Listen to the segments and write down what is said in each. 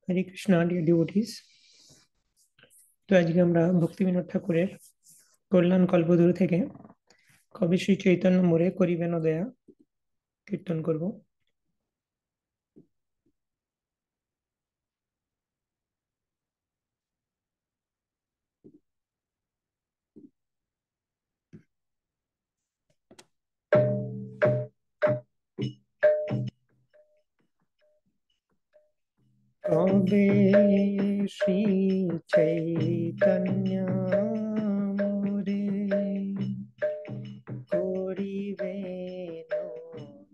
হরে Krishna deer devotees. তো আজকে আমরা ভক্তিবিনোদ ঠাকুরের কল্যাণ কল্পতরু থেকে কবে শ্রী চৈতন্য মোরে করিবেন দয়া কীর্তন করব। কবে শ্রী চৈতন্য মোরে করিবেন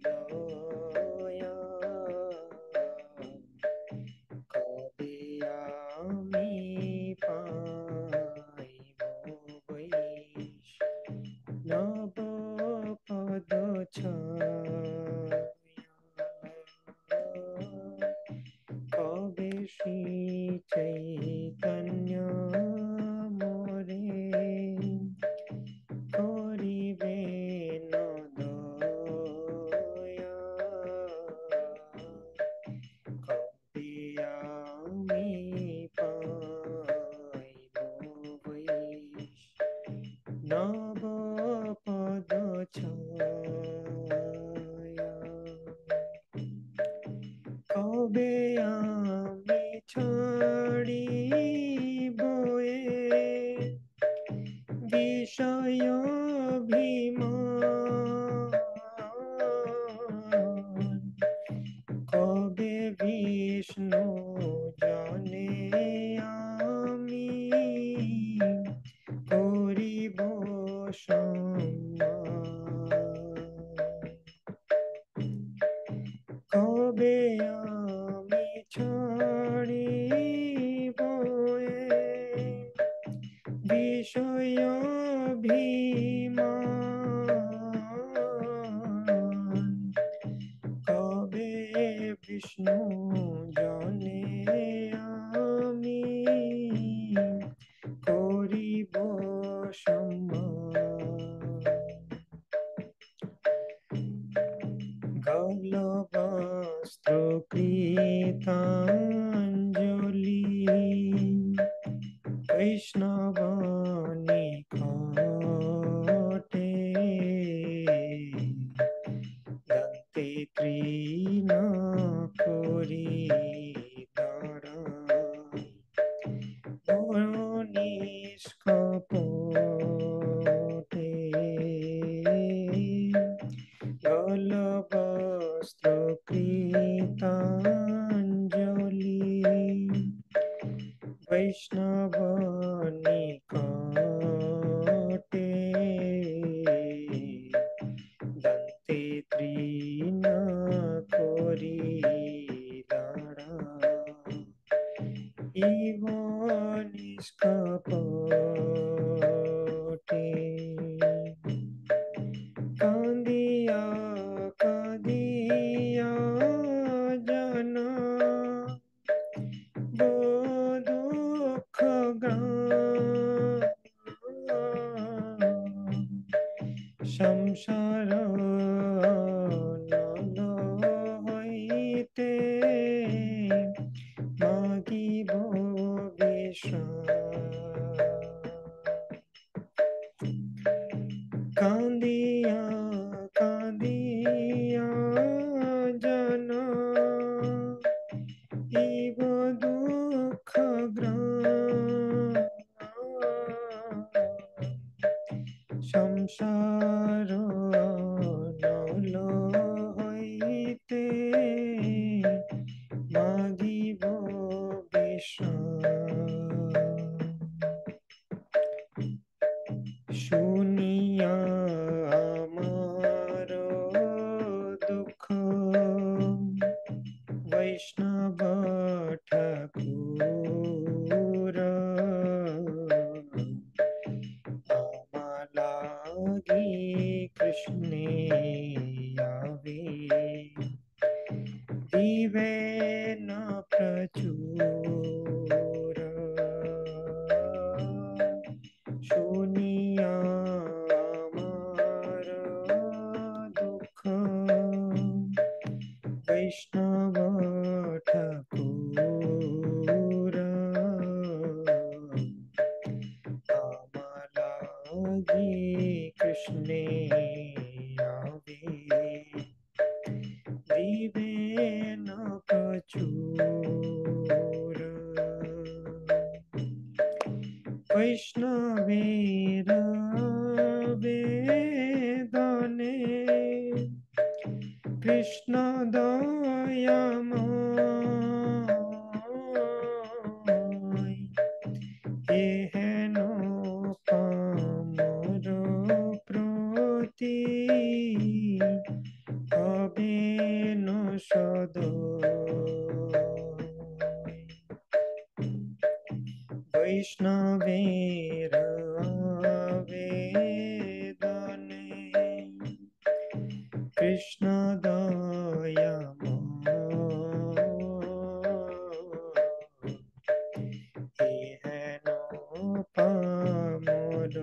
দয়া, কবে আমি পাইব নব পদ ছায়া, কবে শ্রী চৈতন্য মোরে করিবেন দয়া, কবে আমি পাইব নব পদ ছায়া, কবে আমি ছাড়িব বিষয় অভিমান, কবে বিষ্ণু জনে আমি করিব সম্মান, কবে আমি ছাড়িব বিষয় অভিমান, কবে বিষ্ণু জনে আমি করিব সম্মান, গলবস্ত্র কৃতাঞ্জলি বৈষ্ণব নিকটে, দন্তে তৃণ করি দাঁড়াই নিষ্কপটে, গলবস্ত্র কৃতাঞ্জলি বৈষ্ণব নিকটে, দন্তে তৃণ করি দাঁড়াই ইব নিষ্কপটে, কাঁদিয়া কাঁদিয়া জন দুঃখ গ্রাম, সংসার নল হইতে মাগিব বিশ্রাম, কাঁদিয়া কাঁদিয়া জন ইব দুঃখ গ্রাম, সংসার নল হইতে মাগিব বিশ্রাম, শুনিয়া আমার দুঃখ বৈষ্ণব ঠাকুর আমালাগি কৃষ্ণে আবে দিবেন প্রচুর, শুনিয়া আমার দুঃখ বৈষ্ণব ঠাকুর কৃষ্ণে আবে দিবে না প্রচুর বৈষ্ণবের বেদনে কৃষ্ণ দয়াময় এহেন পামর প্রতি হবে ন সদয় বৈষ্ণবের আবেদনে কৃষ্ণ দয়াময় হেন পামর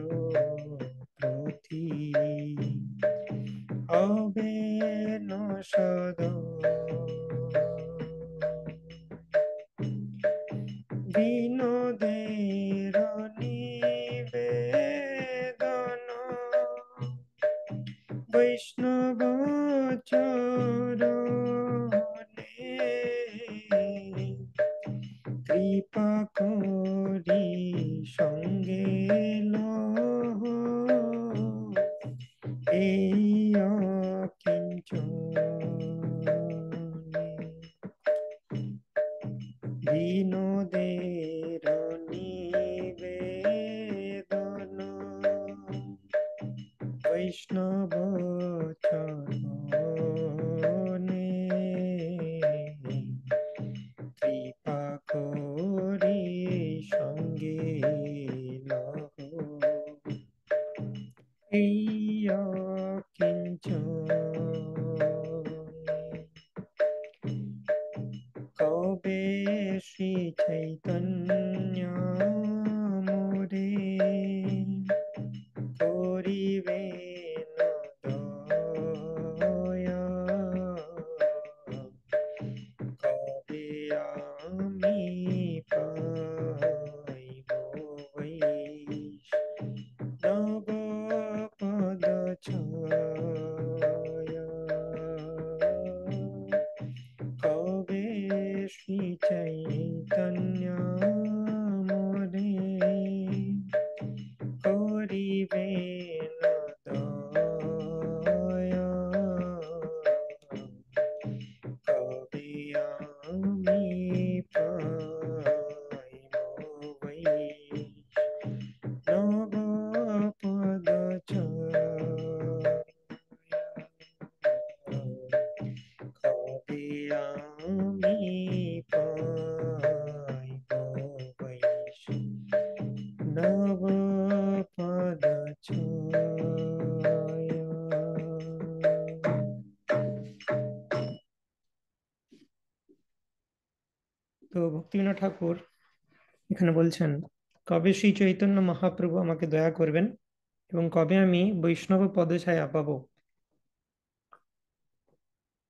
প্রতি হবে ন বিনোদের নিবেদন বৈষ্ণব চরণে কৃপা করি সঙ্গে লহ এই অকিঞ্চনে বিনোদের নিবেদন বৈষ্ণব চরণে কৃপা করি সঙ্গে লহ এই অকিঞ্চনে কবে শ্রী চৈতন্য মোরে করিবেন দয়া কবে আমি পাইব বৈষ্ণব পদ ছয়া কবে শ্রী চৈতন্য মোরে করিবেন দয়া কবে আমি পাইব বৈষ্ণব পদ কবে আমি পাইব বৈষ্ণব পদ তো ভক্তিবিনোদ ঠাকুর এখানে বলছেন কবে শ্রী চৈতন্য মহাপ্রভু আমাকে দয়া করবেন এবং কবে আমি বৈষ্ণব পদছায়া পাবো,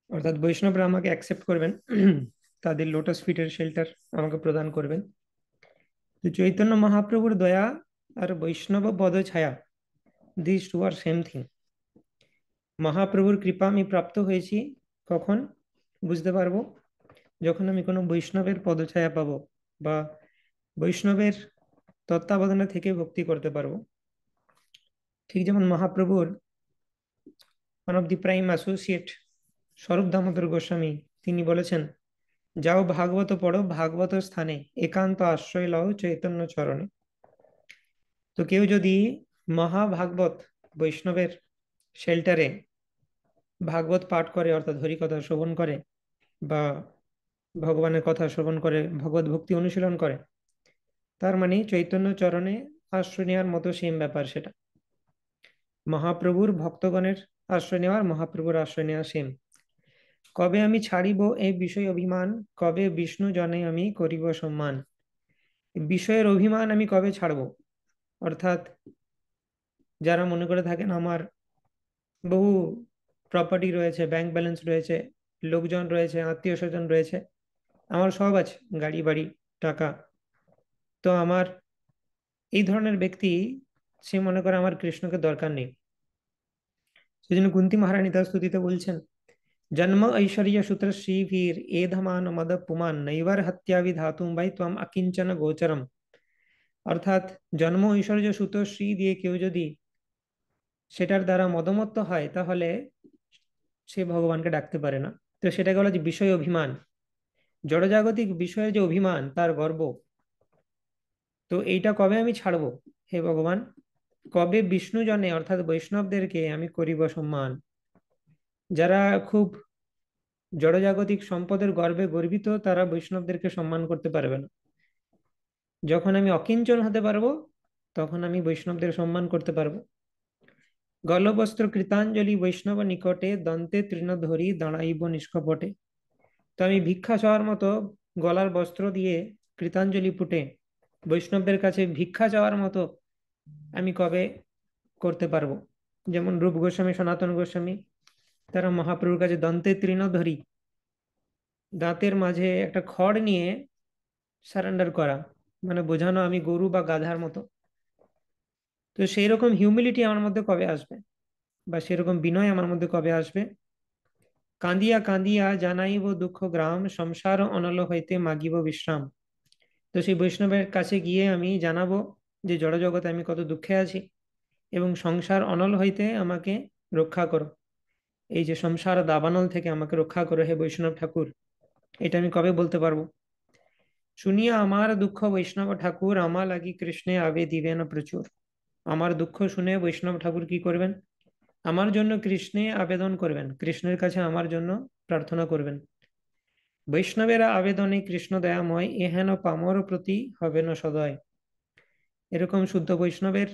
অর্থাৎ বৈষ্ণবরা আমাকে অ্যাকসেপ্ট করবেন, তাদের লোটাস ফিটের শেল্টার আমাকে প্রদান করবেন। তো চৈতন্য মহাপ্রভুর দয়া আর বৈষ্ণব পদছায়া, this two are same thing. মহাপ্রভুর কৃপা আমি প্রাপ্ত হয়েছি কখন বুঝতে পারবো, যখন আমি কোনো বৈষ্ণবের পদছায়া পাবো বা বৈষ্ণবের তত্ত্বাবধানে থেকে ভক্তি করতে পারবো। ঠিক যেমন মহাপ্রভুর one of the prime associate স্বরূপ দামোদর গোস্বামী তিনি বলেছেন, যাও ভাগবত পড়ো ভাগবত স্থানে একান্ত আশ্রয় লও চৈতন্য চরণে। তো কেউ যদি মহাভাগবত বৈষ্ণবের শেল্টারে ভাগবত পাঠ করে, অর্থাৎ হরিকথা শ্রবণ করে বা ভগবানের কথা শ্রবণ করে, ভগবত ভক্তি অনুশীলন করে, তার মানে চৈতন্য চরণে আশ্রয় নেওয়ার মতো সেম ব্যাপার সেটা। মহাপ্রভুর ভক্তগণের আশ্রয় নেওয়ার মহাপ্রভুর আশ্রয় নেওয়া সেম। কবে আমি ছাড়িব এই বিষয় অভিমান, কবে বিষ্ণু জনে আমি করিব সম্মান। বিষয়ের অভিমান আমি কবে ছাড়ব, অর্থাৎ যারা মনে করে থাকেন আমার বহু প্রপার্টি রয়েছে, ব্যাংক ব্যালেন্স রয়েছে, লোকজন রয়েছে, আত্মীয় স্বজন রয়েছে, আমার সব আছে, গাড়ি বাড়ি টাকা, তো আমার এই ধরনের ব্যক্তি সে মনে করে আমার কৃষ্ণকে দরকার নেই। সেজন্য কুন্তী মহারানী তার স্তুতিতে বলছেন, জন্ম ঐশ্বর্য সূত্র শ্রীভীর এধমান মদ পুমান নৈবার হত্যাবি ধাতুম বাই ত্বম অকিঞ্চন গোচরম। অর্থাৎ জন্ম ঐশ্বর্য সুত শ্রী দিয়ে কেউ যদি সেটার দ্বারা মদমত্ত হয় তাহলে সে ভগবানকে ডাকতে পারে না। তো সেটাকে বলা যে বিষয় অভিমান, জড়জাগতিক বিষয়ে যে অভিমান, তার গর্ব। তো এইটা কবে আমি ছাড়বো হে ভগবান? কবে বিষ্ণু জনে অর্থাৎ বৈষ্ণবদেরকে আমি করিব সম্মান। যারা খুব জড়জাগতিক সম্পদের গর্বে গর্বিত তারা বৈষ্ণবদেরকে সম্মান করতে পারবে না। যখন আমি অকিঞ্চন হতে পারবো তখন আমি বৈষ্ণবদের সম্মান করতে পারবো। গলবস্ত্র কৃতাঞ্জলি বৈষ্ণব নিকটে দন্তে তৃণধরি দাঁড়াইব নিষ্কপটে। তো আমি ভিক্ষা চাওয়ার মতো গলার বস্ত্র দিয়ে কৃতাঞ্জলি পুটে বৈষ্ণবদের কাছে ভিক্ষা চাওয়ার মতো আমি কবে করতে পারবো? যেমন রূপ গোস্বামী, সনাতন গোস্বামী, তারা মহাপ্রভুর কাছে দন্তে তৃণধরি, দাঁতের মাঝে একটা খড় নিয়ে সারেন্ডার করা, মানে বোঝানো আমি গরু বা গাধার মতো। তো সেই রকম হিউমিলিটি আমার মধ্যে কবে আসবে, বা সেরকম বিনয় আমার মধ্যে কবে আসবে? কাঁদিয়া কাঁদিয়া জানাইব দুঃখ গ্রাম, সংসার অনল হইতে মাগিব বিশ্রাম। তো সেই বৈষ্ণবের কাছে গিয়ে আমি জানাবো যে জড়জগতে আমি কত দুঃখে আছি এবং সংসার অনল হইতে আমাকে রক্ষা করো। এই যে সংসার দাবানল থেকে আমাকে রক্ষা করো হে বৈষ্ণব ঠাকুর, এটা আমি কবে বলতে পারবো? শুনিয়া আমার দুঃখ বৈষ্ণব ঠাকুর, আমা লাগি কৃষ্ণে আবে দিবেন প্রচুর। আমার দুঃখ শুনে বৈষ্ণব ঠাকুর কি করবেন? আমার জন্য কৃষ্ণে আবেদন করবেন, কৃষ্ণের কাছে আমার জন্য প্রার্থনা করবেন। বৈষ্ণবেরা আবেদনে কৃষ্ণ দয়াময়, এহেন পামর প্রতি হবে না সদয়। এরকম শুদ্ধ বৈষ্ণবের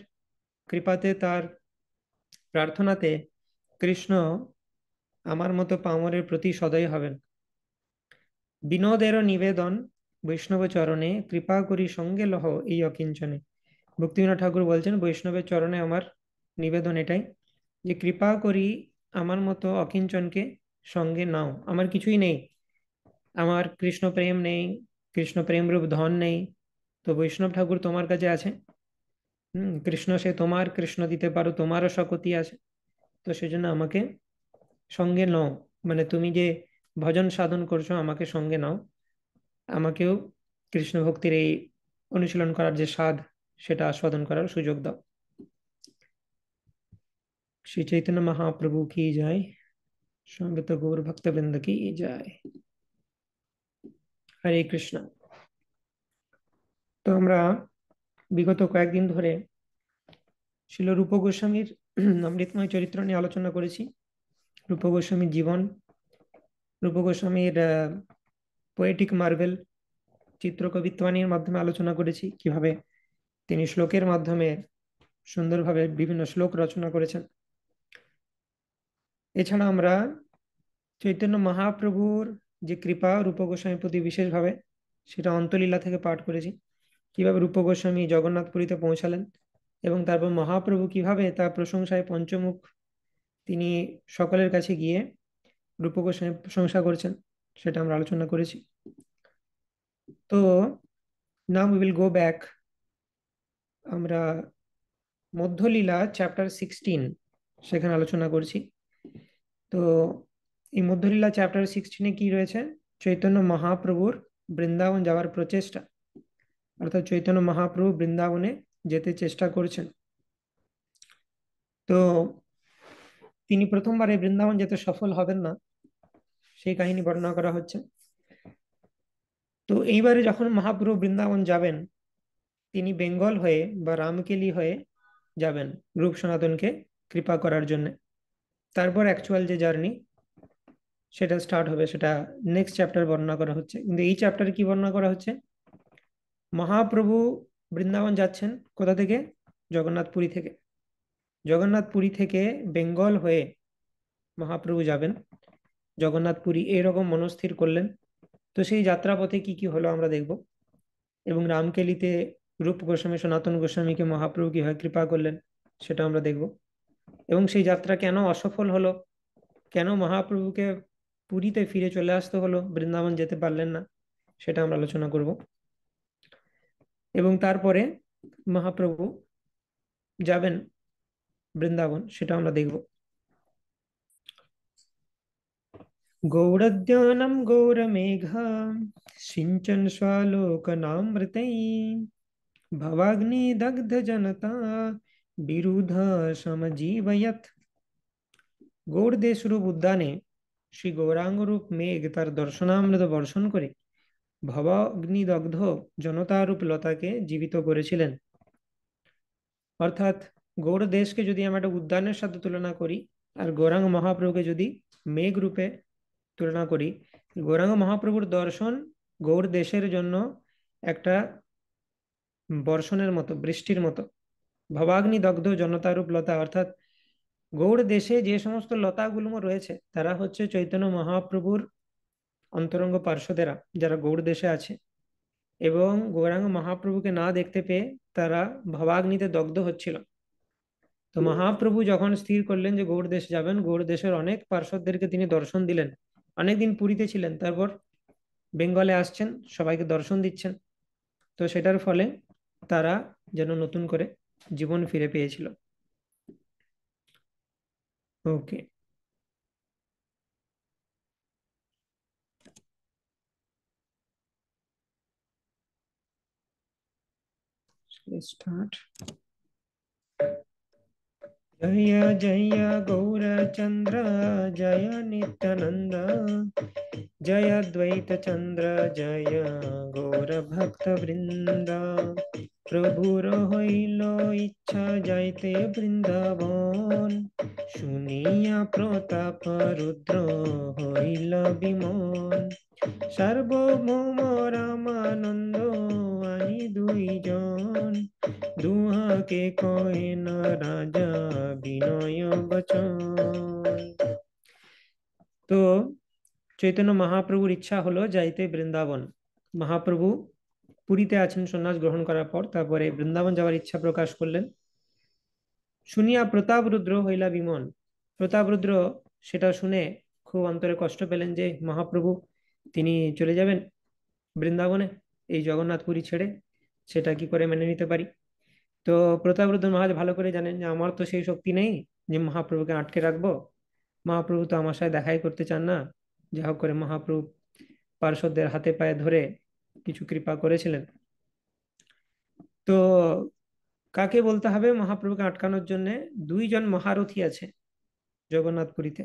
কৃপাতে, তার প্রার্থনাতে কৃষ্ণ আমার মতো পামরের প্রতি সদয় হবেন। বিনোদেরও নিবেদন বৈষ্ণব চরণে, কৃপা করি সঙ্গে লহ এই অকিঞ্চনে। ভক্তিবিনোদ ঠাকুর বলছেন বৈষ্ণবের চরণে আমার নিবেদন এটাই যে কৃপা করি আমার মতো অকিঞ্চনকে সঙ্গে নাও। আমার কিছুই নেই, আমার কৃষ্ণ প্রেম নেই, কৃষ্ণ প্রেম রূপ ধন নেই, তো বৈষ্ণব ঠাকুর তোমার কাছে আছে। কৃষ্ণ সে তোমার, কৃষ্ণ দিতে পারো, তোমারও শক্তি আছে। তো সেজন্য আমাকে সঙ্গে নাও, মানে তুমি যে ভজন সাধন করছো আমাকে সঙ্গে নাও, আমাকেও কৃষ্ণ ভক্তির এই অনুশীলন করার যে স্বাদ সেটা আস্বাদন করার সুযোগ দাও। শ্রী চৈতন্য মহাপ্রভু কি জয়, সঙ্গত গৌর ভক্তবৃন্দ কি জয়। হরে কৃষ্ণ। তো আমরা বিগত কয়েকদিন ধরে শিল রূপ গোস্বামীর অমৃতময় চরিত্র নিয়ে আলোচনা করেছি। রূপ গোস্বামীর জীবন, রূপ গোস্বামীর পোয়েটিক মার্ভেল, চিত্রকবিত্বানির মাধ্যমে আলোচনা করেছি কিভাবে তিনি শ্লোকের মাধ্যমে সুন্দরভাবে বিভিন্ন শ্লোক রচনা করেছেন। এছাড়া আমরা চৈতন্য মহাপ্রভুর যে কৃপা রূপ গোস্বামীর প্রতি বিশেষভাবে, সেটা অন্তলীলা থেকে পাঠ করেছি। কিভাবে রূপ গোস্বামী জগন্নাথপুরীতে পৌঁছালেন এবং তারপর মহাপ্রভু কিভাবে তার প্রশংসায় পঞ্চমুখ তিনি সকলের কাছে গিয়ে রূপ গোস্বামী প্রশংসা করছেন, সেটা আমরা আলোচনা করেছি। তো now we will go back. আমরা মধ্যলীলা চ্যাপ্টার 16 সেখানে আলোচনা করছি। তো এই মধ্যলীলা চ্যাপ্টার 16-এ কি রয়েছে? চৈতন্য মহাপ্রভুর বৃন্দাবন যাওয়ার প্রচেষ্টা, অর্থাৎ চৈতন্য মহাপ্রভু বৃন্দাবনে যেতে চেষ্টা করছেন। তো তিনি প্রথমবারে বৃন্দাবন যেতে সফল হবেন না, সেই কাহিনী বর্ণনা করা হচ্ছে। তো এইবারে যখন মহাপ্রভু বৃন্দাবন যাবেন, তিনি বেঙ্গল হয়ে বা রামকেলি হয়ে যাবেন রূপ সনাতনকে কৃপা করার জন্য। তারপর অ্যাকচুয়াল যে জার্নি সেটা স্টার্ট হবে, সেটা নেক্সট চ্যাপ্টার বর্ণনা করা হচ্ছে। কিন্তু এই চ্যাপ্টারে কি বর্ণনা করা হচ্ছে? মহাপ্রভু বৃন্দাবন যাচ্ছেন কোথা থেকে? জগন্নাথপুরী থেকে। জগন্নাথপুরী থেকে বেঙ্গল হয়ে মহাপ্রভু যাবেন জগন্নাথপুরী, এরকম মনস্থির করলেন। তো সেই যাত্রাপথে কি কি হলো আমরা দেখব, এবং রামকেলিতে রূপ গোস্বামী সনাতন গোস্বামীকে মহাপ্রভু কিভাবে কৃপা করলেন সেটা আমরা দেখব। এবং সেই যাত্রা কেন অসফল হলো, কেন মহাপ্রভুকে পুরীতে ফিরে চলে আসতে হলো, বৃন্দাবন যেতে পারলেন না, সেটা আমরা আলোচনা করব। এবং তারপরে মহাপ্রভু যাবেন বৃন্দাবন, সেটা আমরা দেখব। গৌরদ্যানম গৌরমেঘ সিঞ্চন স্বালোকনামৃতৈ ভবাগ্নি দগ্ধ জনতা বিরুধ সমজীবয়ত। গৌড় দেশরূপ উদ্যানে শ্রী গৌরাঙ্গ রূপ মেঘ তার দর্শনামৃত বর্ষণ করে ভবাগ্নিদগ্ধ জনতারূপ লতাকে জীবিত করেছিলেন। অর্থাৎ গৌড় দেশকে যদি আমরা একটা উদ্যানের সাথে তুলনা করি, আর গৌরাঙ্গ মহাপ্রভুকে যদি মেঘ রূপে তুলনা করি, গৌরাঙ্গ মহাপ্রভুর দর্শন গৌড় দেশের জন্য একটা বর্ষণের মতো, বৃষ্টির মতো। ভবাগ্নি দগ্ধ জনতারূপ লতা, অর্থাৎ গৌড় দেশে যে সমস্ত লতাগুলো রয়েছে তারা হচ্ছে চৈতন্য মহাপ্রভুর অন্তরঙ্গ পার্শ্বদেরা, যারা গৌড় দেশে আছে, এবং গৌরাঙ্গ মহাপ্রভুকে না দেখতে পেয়ে তারা ভবাগ্নিতে দগ্ধ হচ্ছিল। তো মহাপ্রভু যখন স্থির করলেন যে গৌড় দেশে যাবেন, গৌড় দেশের অনেক পার্শ্বদেরকে তিনি দর্শন দিলেন। অনেকদিন পুরীতে ছিলেন, তারপর বেঙ্গলে আসছেন, সবাইকে দর্শন দিচ্ছেন। তো সেটার ফলে তারা যেন নতুন করে জীবন ফিরে পেয়েছিল। ওকে, স্টার্ট। जय जय गौरचंद्र जय नित्यानंद जय द्वैत चंद्र जय गौर भक्त वृंद। প্রভুর হইল ইচ্ছা যাইতে বৃন্দাবন, শুনিয়া প্রতাপ রুদ্র হইল বিমন। সার্বভৌম রামানন্দ আনি দুইজন, দুহাকে কহেন রাজা বিনয় বচন। তো চৈতন্য মহাপ্রভুর ইচ্ছা হলো যাইতে বৃন্দাবন। মহাপ্রভু পুরীতে আছেন সন্ন্যাস গ্রহণ করার পর, তারপরে বৃন্দাবন যাওয়ার ইচ্ছা প্রকাশ করলেন। শুনিয়া প্রতাপ রুদ্র হইলা বিমন। প্রতাপ রুদ্র সেটা শুনে খুব অন্তরে কষ্ট পেলেন যে মহাপ্রভু তিনি চলে যাবেন বৃন্দাবনে, এই জগন্নাথপুরী ছেড়ে, সেটা কি করে মেনে নিতে পারি। তো প্রতাপরুদ্র মহারাজ ভালো করে জানেন যে আমার তো সেই শক্তি নেই যে মহাপ্রভুকে আটকে রাখবো। মহাপ্রভু তো আমার সাথে দেখাই করতে চান না। যা হোক করে মহাপ্রভু পার্শ্বদের হাতে পায়ে ধরে কিছু কৃপা করেছিলেন। তো কাকে বলতে হবে মহাপ্রভুকে আটকানোর জন্য? দুইজন মহারথী আছে জগন্নাথপুরীতে,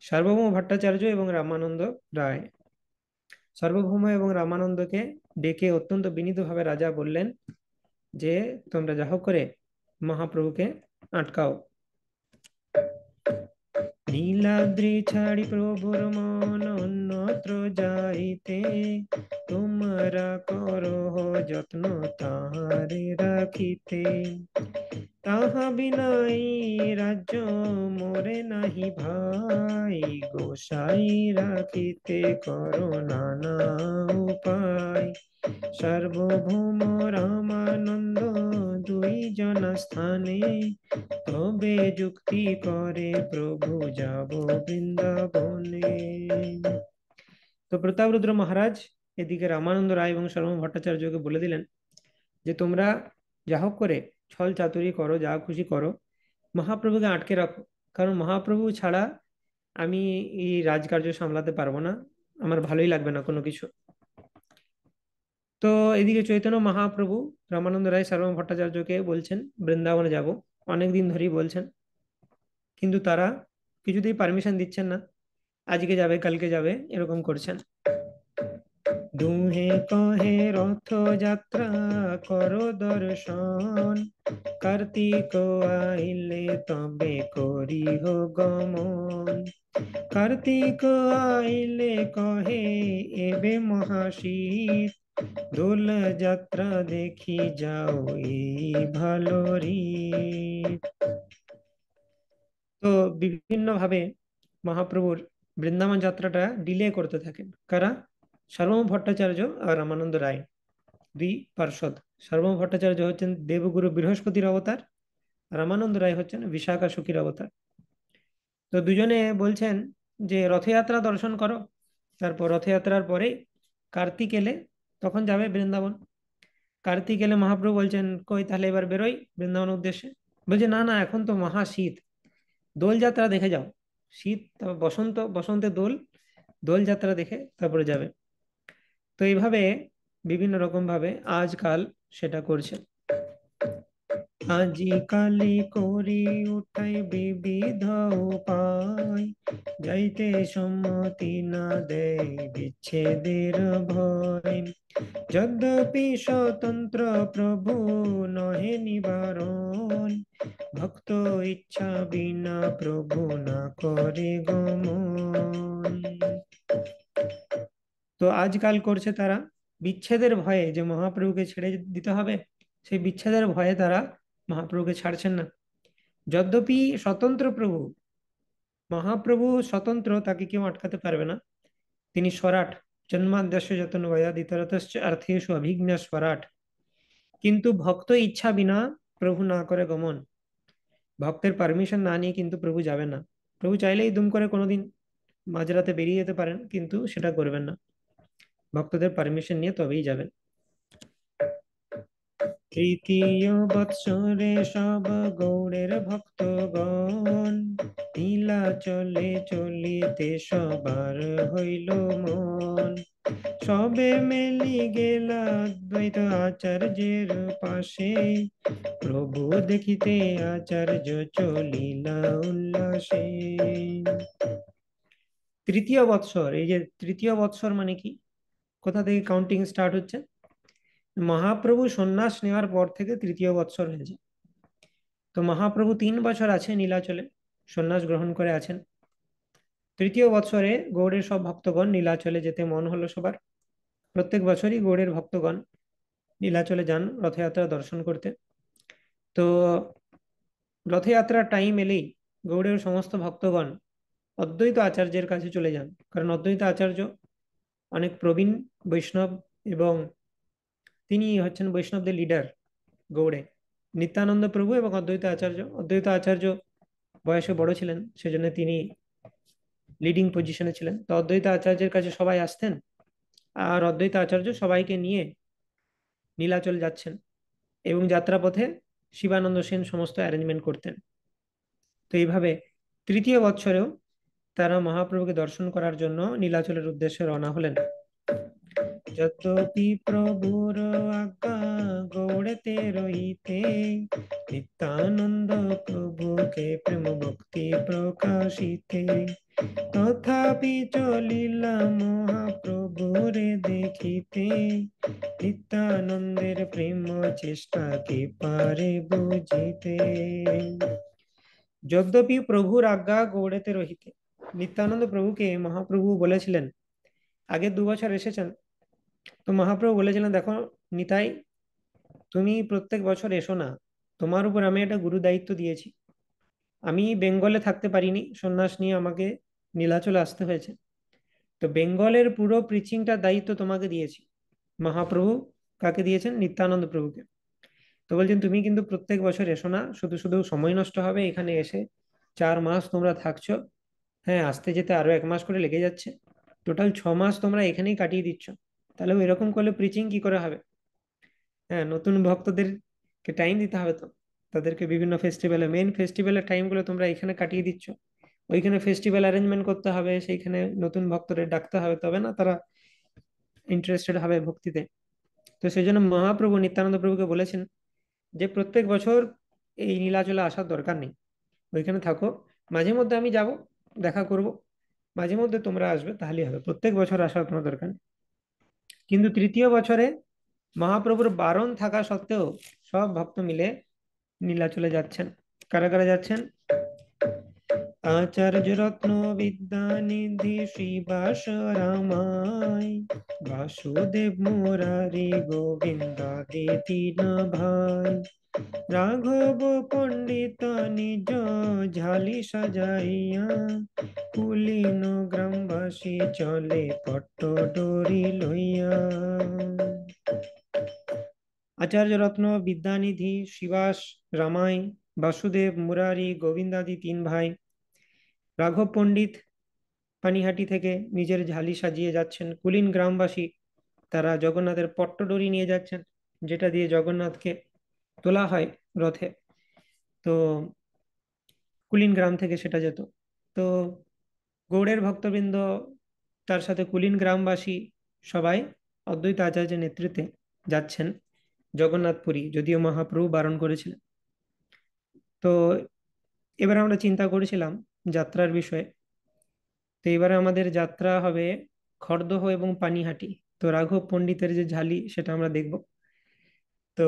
সার্বভৌম ভট্টাচার্য এবং রামানন্দ রায়। সার্বভৌম এবং রামানন্দকে ডেকে অত্যন্ত বিনীতভাবে রাজা বললেন যে তোমরা যা হোক করে মহাপ্রভুকে আটকাও। নীলাদ্রি ছাড়ি প্রভুর মন অন্যত্র যাইতে, তোমরা করো যত্ন তাহারে রাখিতে। তাহা বিনাই রাজ্য মোরে নাহি ভাই, গোসাই রাখিতে করো নানা উপায়। সার্বভৌম রামানন্দ দুই জন স্থানে, তবে যুক্তি করে প্রভু যাব বৃন্দাবনে। তো প্রতাপরুদ্র মহারাজ এদিকে রামানন্দ রায় এবং সর্বভৌম ভট্টাচার্যকে বলে দিলেন যে তোমরা যা হোক করে ছল চাতুরি করো, যা খুশি করো, মহাপ্রভুকে আটকে রাখো, কারণ মহাপ্রভু ছাড়া আমি এই রাজকার্য সামলাতে পারবো না, আমার ভালোই লাগবে না কোনো কিছু। তো এদিকে চৈতন্য মহাপ্রভু রামানন্দ রায় সার্বভৌম ভট্টাচার্যকে বলছেন বৃন্দাবনে যাব, অনেকদিন ধরেই বলছেন, কিন্তু তারা কিছুতেই পারমিশন দিচ্ছেন না। আজকে যাবে কালকে যাবে এরকম করছেন। দুহে কহে রথ যাত্রা করো দর্শন, কার্তিক আইলে তবে করিহ গমন। কার্তিক আইলে কহে এবে মহাশীত, দোল যাত্রা দেখি যাও এই ভালো রীত। তো বিভিন্ন ভাবে মহাপ্রভুর বৃন্দাবন যাত্রাটা ডিলে করতে থাকেন কারা? সার্বভৌম ভট্টাচার্য আর রামানন্দ রায়, দুই পার্ষদ। সার্বভৌম ভট্টাচার্য হচ্ছেন দেবগুরু বৃহস্পতির অবতার, রামানন্দ রায় হচ্ছেন বিশাখা সখীর অবতার। তো দুজনে বলছেন যে রথযাত্রা দর্শন করো, তারপর রথযাত্রার পরে কার্তিক এলে তখন যাবে বৃন্দাবন। কার্তিক এলে মহাপ্রভু বলছেন কই তাহলে এবার বেরোই বৃন্দাবন উদ্দেশ্যে। বলছে না না, এখন তো মহা শীত, দোল যাত্রা দেখে যাও। শীত, তারপর বসন্ত, বসন্তে দোল, দোল যাত্রা দেখে তারপরে যাবে। তো এইভাবে বিভিন্ন রকম ভাবে আজকাল সেটা করছে। আজিকালি করি উঠাই বিবিধ উপায়, যাইতে সম্মতি না দেয় বিচ্ছেদের ভয়। যদ্যপি স্বতন্ত্র প্রভু নহে নিবারণ, ভক্ত ইচ্ছা বিনা প্রভু না করে গমন। তো আজকাল করছে তারা বিচ্ছেদের ভয়ে, যে মহাপ্রভুকে ছেড়ে দিতে হবে, সেই বিচ্ছেদের ভয়ে তারা মহাপ্রভুকে ছাড়ছেন না। যদ্যপি স্বতন্ত্র প্রভু, মহাপ্রভু স্বতন্ত্র, তাকে কেউ আটকাতে পারবে না। তিনি স্বরাট, জন্মাদ্যস্য যতনবয়া ইতরতশ্চ অর্থেষু অভিজ্ঞ স্বরাট। কিন্তু ভক্ত ইচ্ছা বিনা প্রভু না করে গমন। ভক্তের পারমিশন না নিয়ে কিন্তু প্রভু যাবেন না। প্রভু চাইলেই দুম করে কোনোদিন মাঝরাতে বেরিয়ে যেতে পারেন, কিন্তু সেটা করবেন না, ভক্তদের পারমিশন নিয়ে তবেই যাবেন। তৃতীয় বৎসরে সব গৌড়ের ভক্তগণ, নীলাচলে চলিতে সবার হইল মন। সবে মেলি গেলা দ্বৈত আচার্যের পাশে, প্রভু দেখিতে আচার্য চলিলা উল্লাসে। তৃতীয় বৎসর, এই যে তৃতীয় বৎসর মানে কি, কোথা থেকে কাউন্টিং স্টার্ট হচ্ছে? মহাপ্রভু সন্ন্যাস নেওয়ার পর থেকে তৃতীয় বৎসর হয়েছে। তো মহাপ্রভু 3 বছর আছে নীলাচলে, সন্ন্যাস গ্রহণ করে আছেন। তৃতীয় বৎসরে গৌড়ের সব ভক্তগণ নীলাচলে যেতে মন হলো সবার। প্রত্যেক বছরই গৌড়ের ভক্তগণ নীলাচলে যান রথযাত্রা দর্শন করতে। তো রথযাত্রার টাইম এলেই গৌড়ের সমস্ত ভক্তগণ অদ্বৈত আচার্যের কাছে চলে যান, কারণ অদ্বৈত আচার্য অনেক প্রবীণ বৈষ্ণব, এবং তিনি হচ্ছেন বৈষ্ণবদের লিডার গৌড়ে। নিত্যানন্দ প্রভু এবং অদ্বৈত আচার্য, অদ্বৈত আচার্য বয়সে বড় ছিলেন, সেজন্য তিনি লিডিং পজিশনে ছিলেন। তো অদ্বৈত আচার্যের কাছে সবাই আসতেন, আর অদ্বৈত আচার্য সবাইকে নিয়ে নীলাচল যাচ্ছেন, এবং যাত্রাপথে শিবানন্দ সেন সমস্ত অ্যারেঞ্জমেন্ট করতেন। তো এইভাবে তৃতীয় বৎসরেও তারা মহাপ্রভুকে দর্শন করার জন্য নীলাচলের উদ্দেশ্যে রওনা হলেন। যতপি প্রভুর আজ্ঞা গৌড়েতে রহিতে, নিত্যানন্দ প্রভুকে প্রেম ভক্তি প্রকাশিতে। তথাপি চলিলা মহাপ্রভুরে দেখিতে, নিত্যানন্দের প্রেম চেষ্টা কে পারে বুঝিতে। যদ্যপি প্রভুর আজ্ঞা গৌড়েতে রহিতে, নিত্যানন্দ প্রভুকে মহাপ্রভু বলেছিলেন, আগে 2 বছর এসেছেন, তো মহাপ্রভু বলেছিলেন, দেখো নিতাই, তুমি প্রত্যেক বছর এসো না, তোমার উপর আমি একটা গুরু দায়িত্ব দিয়েছি। আমি বেঙ্গলে থাকতে পারিনি, সন্ন্যাস নিয়ে আমাকে নীলাচলে আসতে হয়েছে। তো বেঙ্গলের পুরো প্রিচিংটার দায়িত্ব তোমাকে দিয়েছি। মহাপ্রভু কাকে দিয়েছেন? নিত্যানন্দ প্রভুকে। তো বলছেন, তুমি কিন্তু প্রত্যেক বছর এসো না, শুধু শুধু সময় নষ্ট হবে এখানে এসে। 4 মাস তোমরা থাকছো, হ্যাঁ আসতে যেতে আরো 1 মাস করে লেগে যাচ্ছে, টোটাল 6 মাস তোমরা এখানেই কাটিয়ে দিচ্ছ। তাহলে এরকম করলে প্রিচিং কি করে হবে? হ্যাঁ, নতুন ভক্তদেরকে টাইম দিতে হবে, তো তাদেরকে বিভিন্ন ফেস্টিভ্যালে, মেন ফেস্টিভ্যালের টাইমগুলো তোমরা এখানে কাটিয়ে দিচ্ছ, ওইখানে ফেস্টিভ্যাল অ্যারেঞ্জমেন্ট করতে হবে, সেইখানে নতুন ভক্তদের ডাকতে হবে, তবে না তারা ইন্টারেস্টেড হবে ভক্তিতে। তো সেই জন্য মহাপ্রভু নিত্যানন্দ প্রভুকে বলেছেন যে প্রত্যেক বছর এই নীলাচলে আসার দরকার নেই, ওইখানে থাকো, মাঝে মধ্যে আমি যাব, দেখা করব, মাঝে মধ্যে তোমরা আসবে, তাহলেই হবে, প্রত্যেক বছর আসার কোনো দরকার নেই। কিন্তু তৃতীয় বছরে মহাপ্রভুর বারণ থাকা সত্ত্বেও সব ভক্ত মিলে নীলাচলে যাচ্ছেন। কারা কারা যাচ্ছেন? আচার্য রত্ন বিদ্যানিধি শ্রীবাস রামাই, বাসুদেব মুরারি গোবিন্দাদি 3 ভাই। রাঘব পণ্ডিত নিজ ঝালি সাজাইয়া, কুলীন গ্রামবাসী চলে পট্ট ডোরি লইয়া। আচার্য রত্ন বিদ্যানিধি শ্রীবাস রামাই, বাসুদেব মুরারি গোবিন্দাদি 3 ভাই, রাঘব পণ্ডিত পানিহাটি থেকে নিজের ঝালি সাজিয়ে যাচ্ছেন, কুলীন গ্রামবাসী তারা জগন্নাথের পট্টডোরি নিয়ে যাচ্ছেন, যেটা দিয়ে জগন্নাথকে তোলা হয় রথে। তো কুলিন গ্রাম থেকে সেটা যেত। তো গৌড়ের ভক্তবৃন্দ, তার সাথে কুলিন গ্রামবাসী সবাই অদ্বৈত আচার্যের নেতৃত্বে যাচ্ছেন জগন্নাথপুরী, যদিও মহাপ্রভু বারণ করেছিলেন। তো এবার আমরা চিন্তা করেছিলাম যাত্রার বিষয়ে। তো এবারে আমাদের যাত্রা হবে খড়দহ এবং পানিহাটি। তো রাঘব পণ্ডিতের যে ঝালি সেটা আমরা দেখব। তো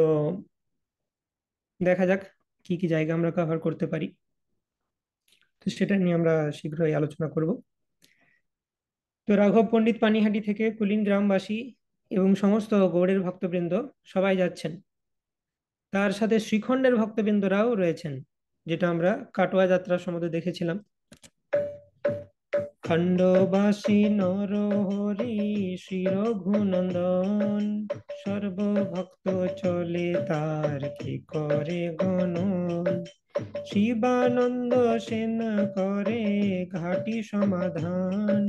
দেখা যাক কি কি জায়গা আমরা কভার করতে পারি। তো সেটা নিয়ে আমরা শীঘ্রই আলোচনা করব। তো রাঘব পণ্ডিত পানিহাটি থেকে কুলিন গ্রামবাসী এবং সমস্ত গৌড়ের ভক্তবৃন্দ সবাই যাচ্ছেন। তার সাথে শ্রীখণ্ডের ভক্তবৃন্দরাও রয়েছেন, যেটা আমরা কাটোয়া যাত্রার সম্বন্ধে দেখেছিলাম। খণ্ডবাসী নরহরি শ্রী রঘুনন্দন, সর্বভক্ত চলে তার কি করে গণন। শিবানন্দ সেন করে ঘাটি সমাধান,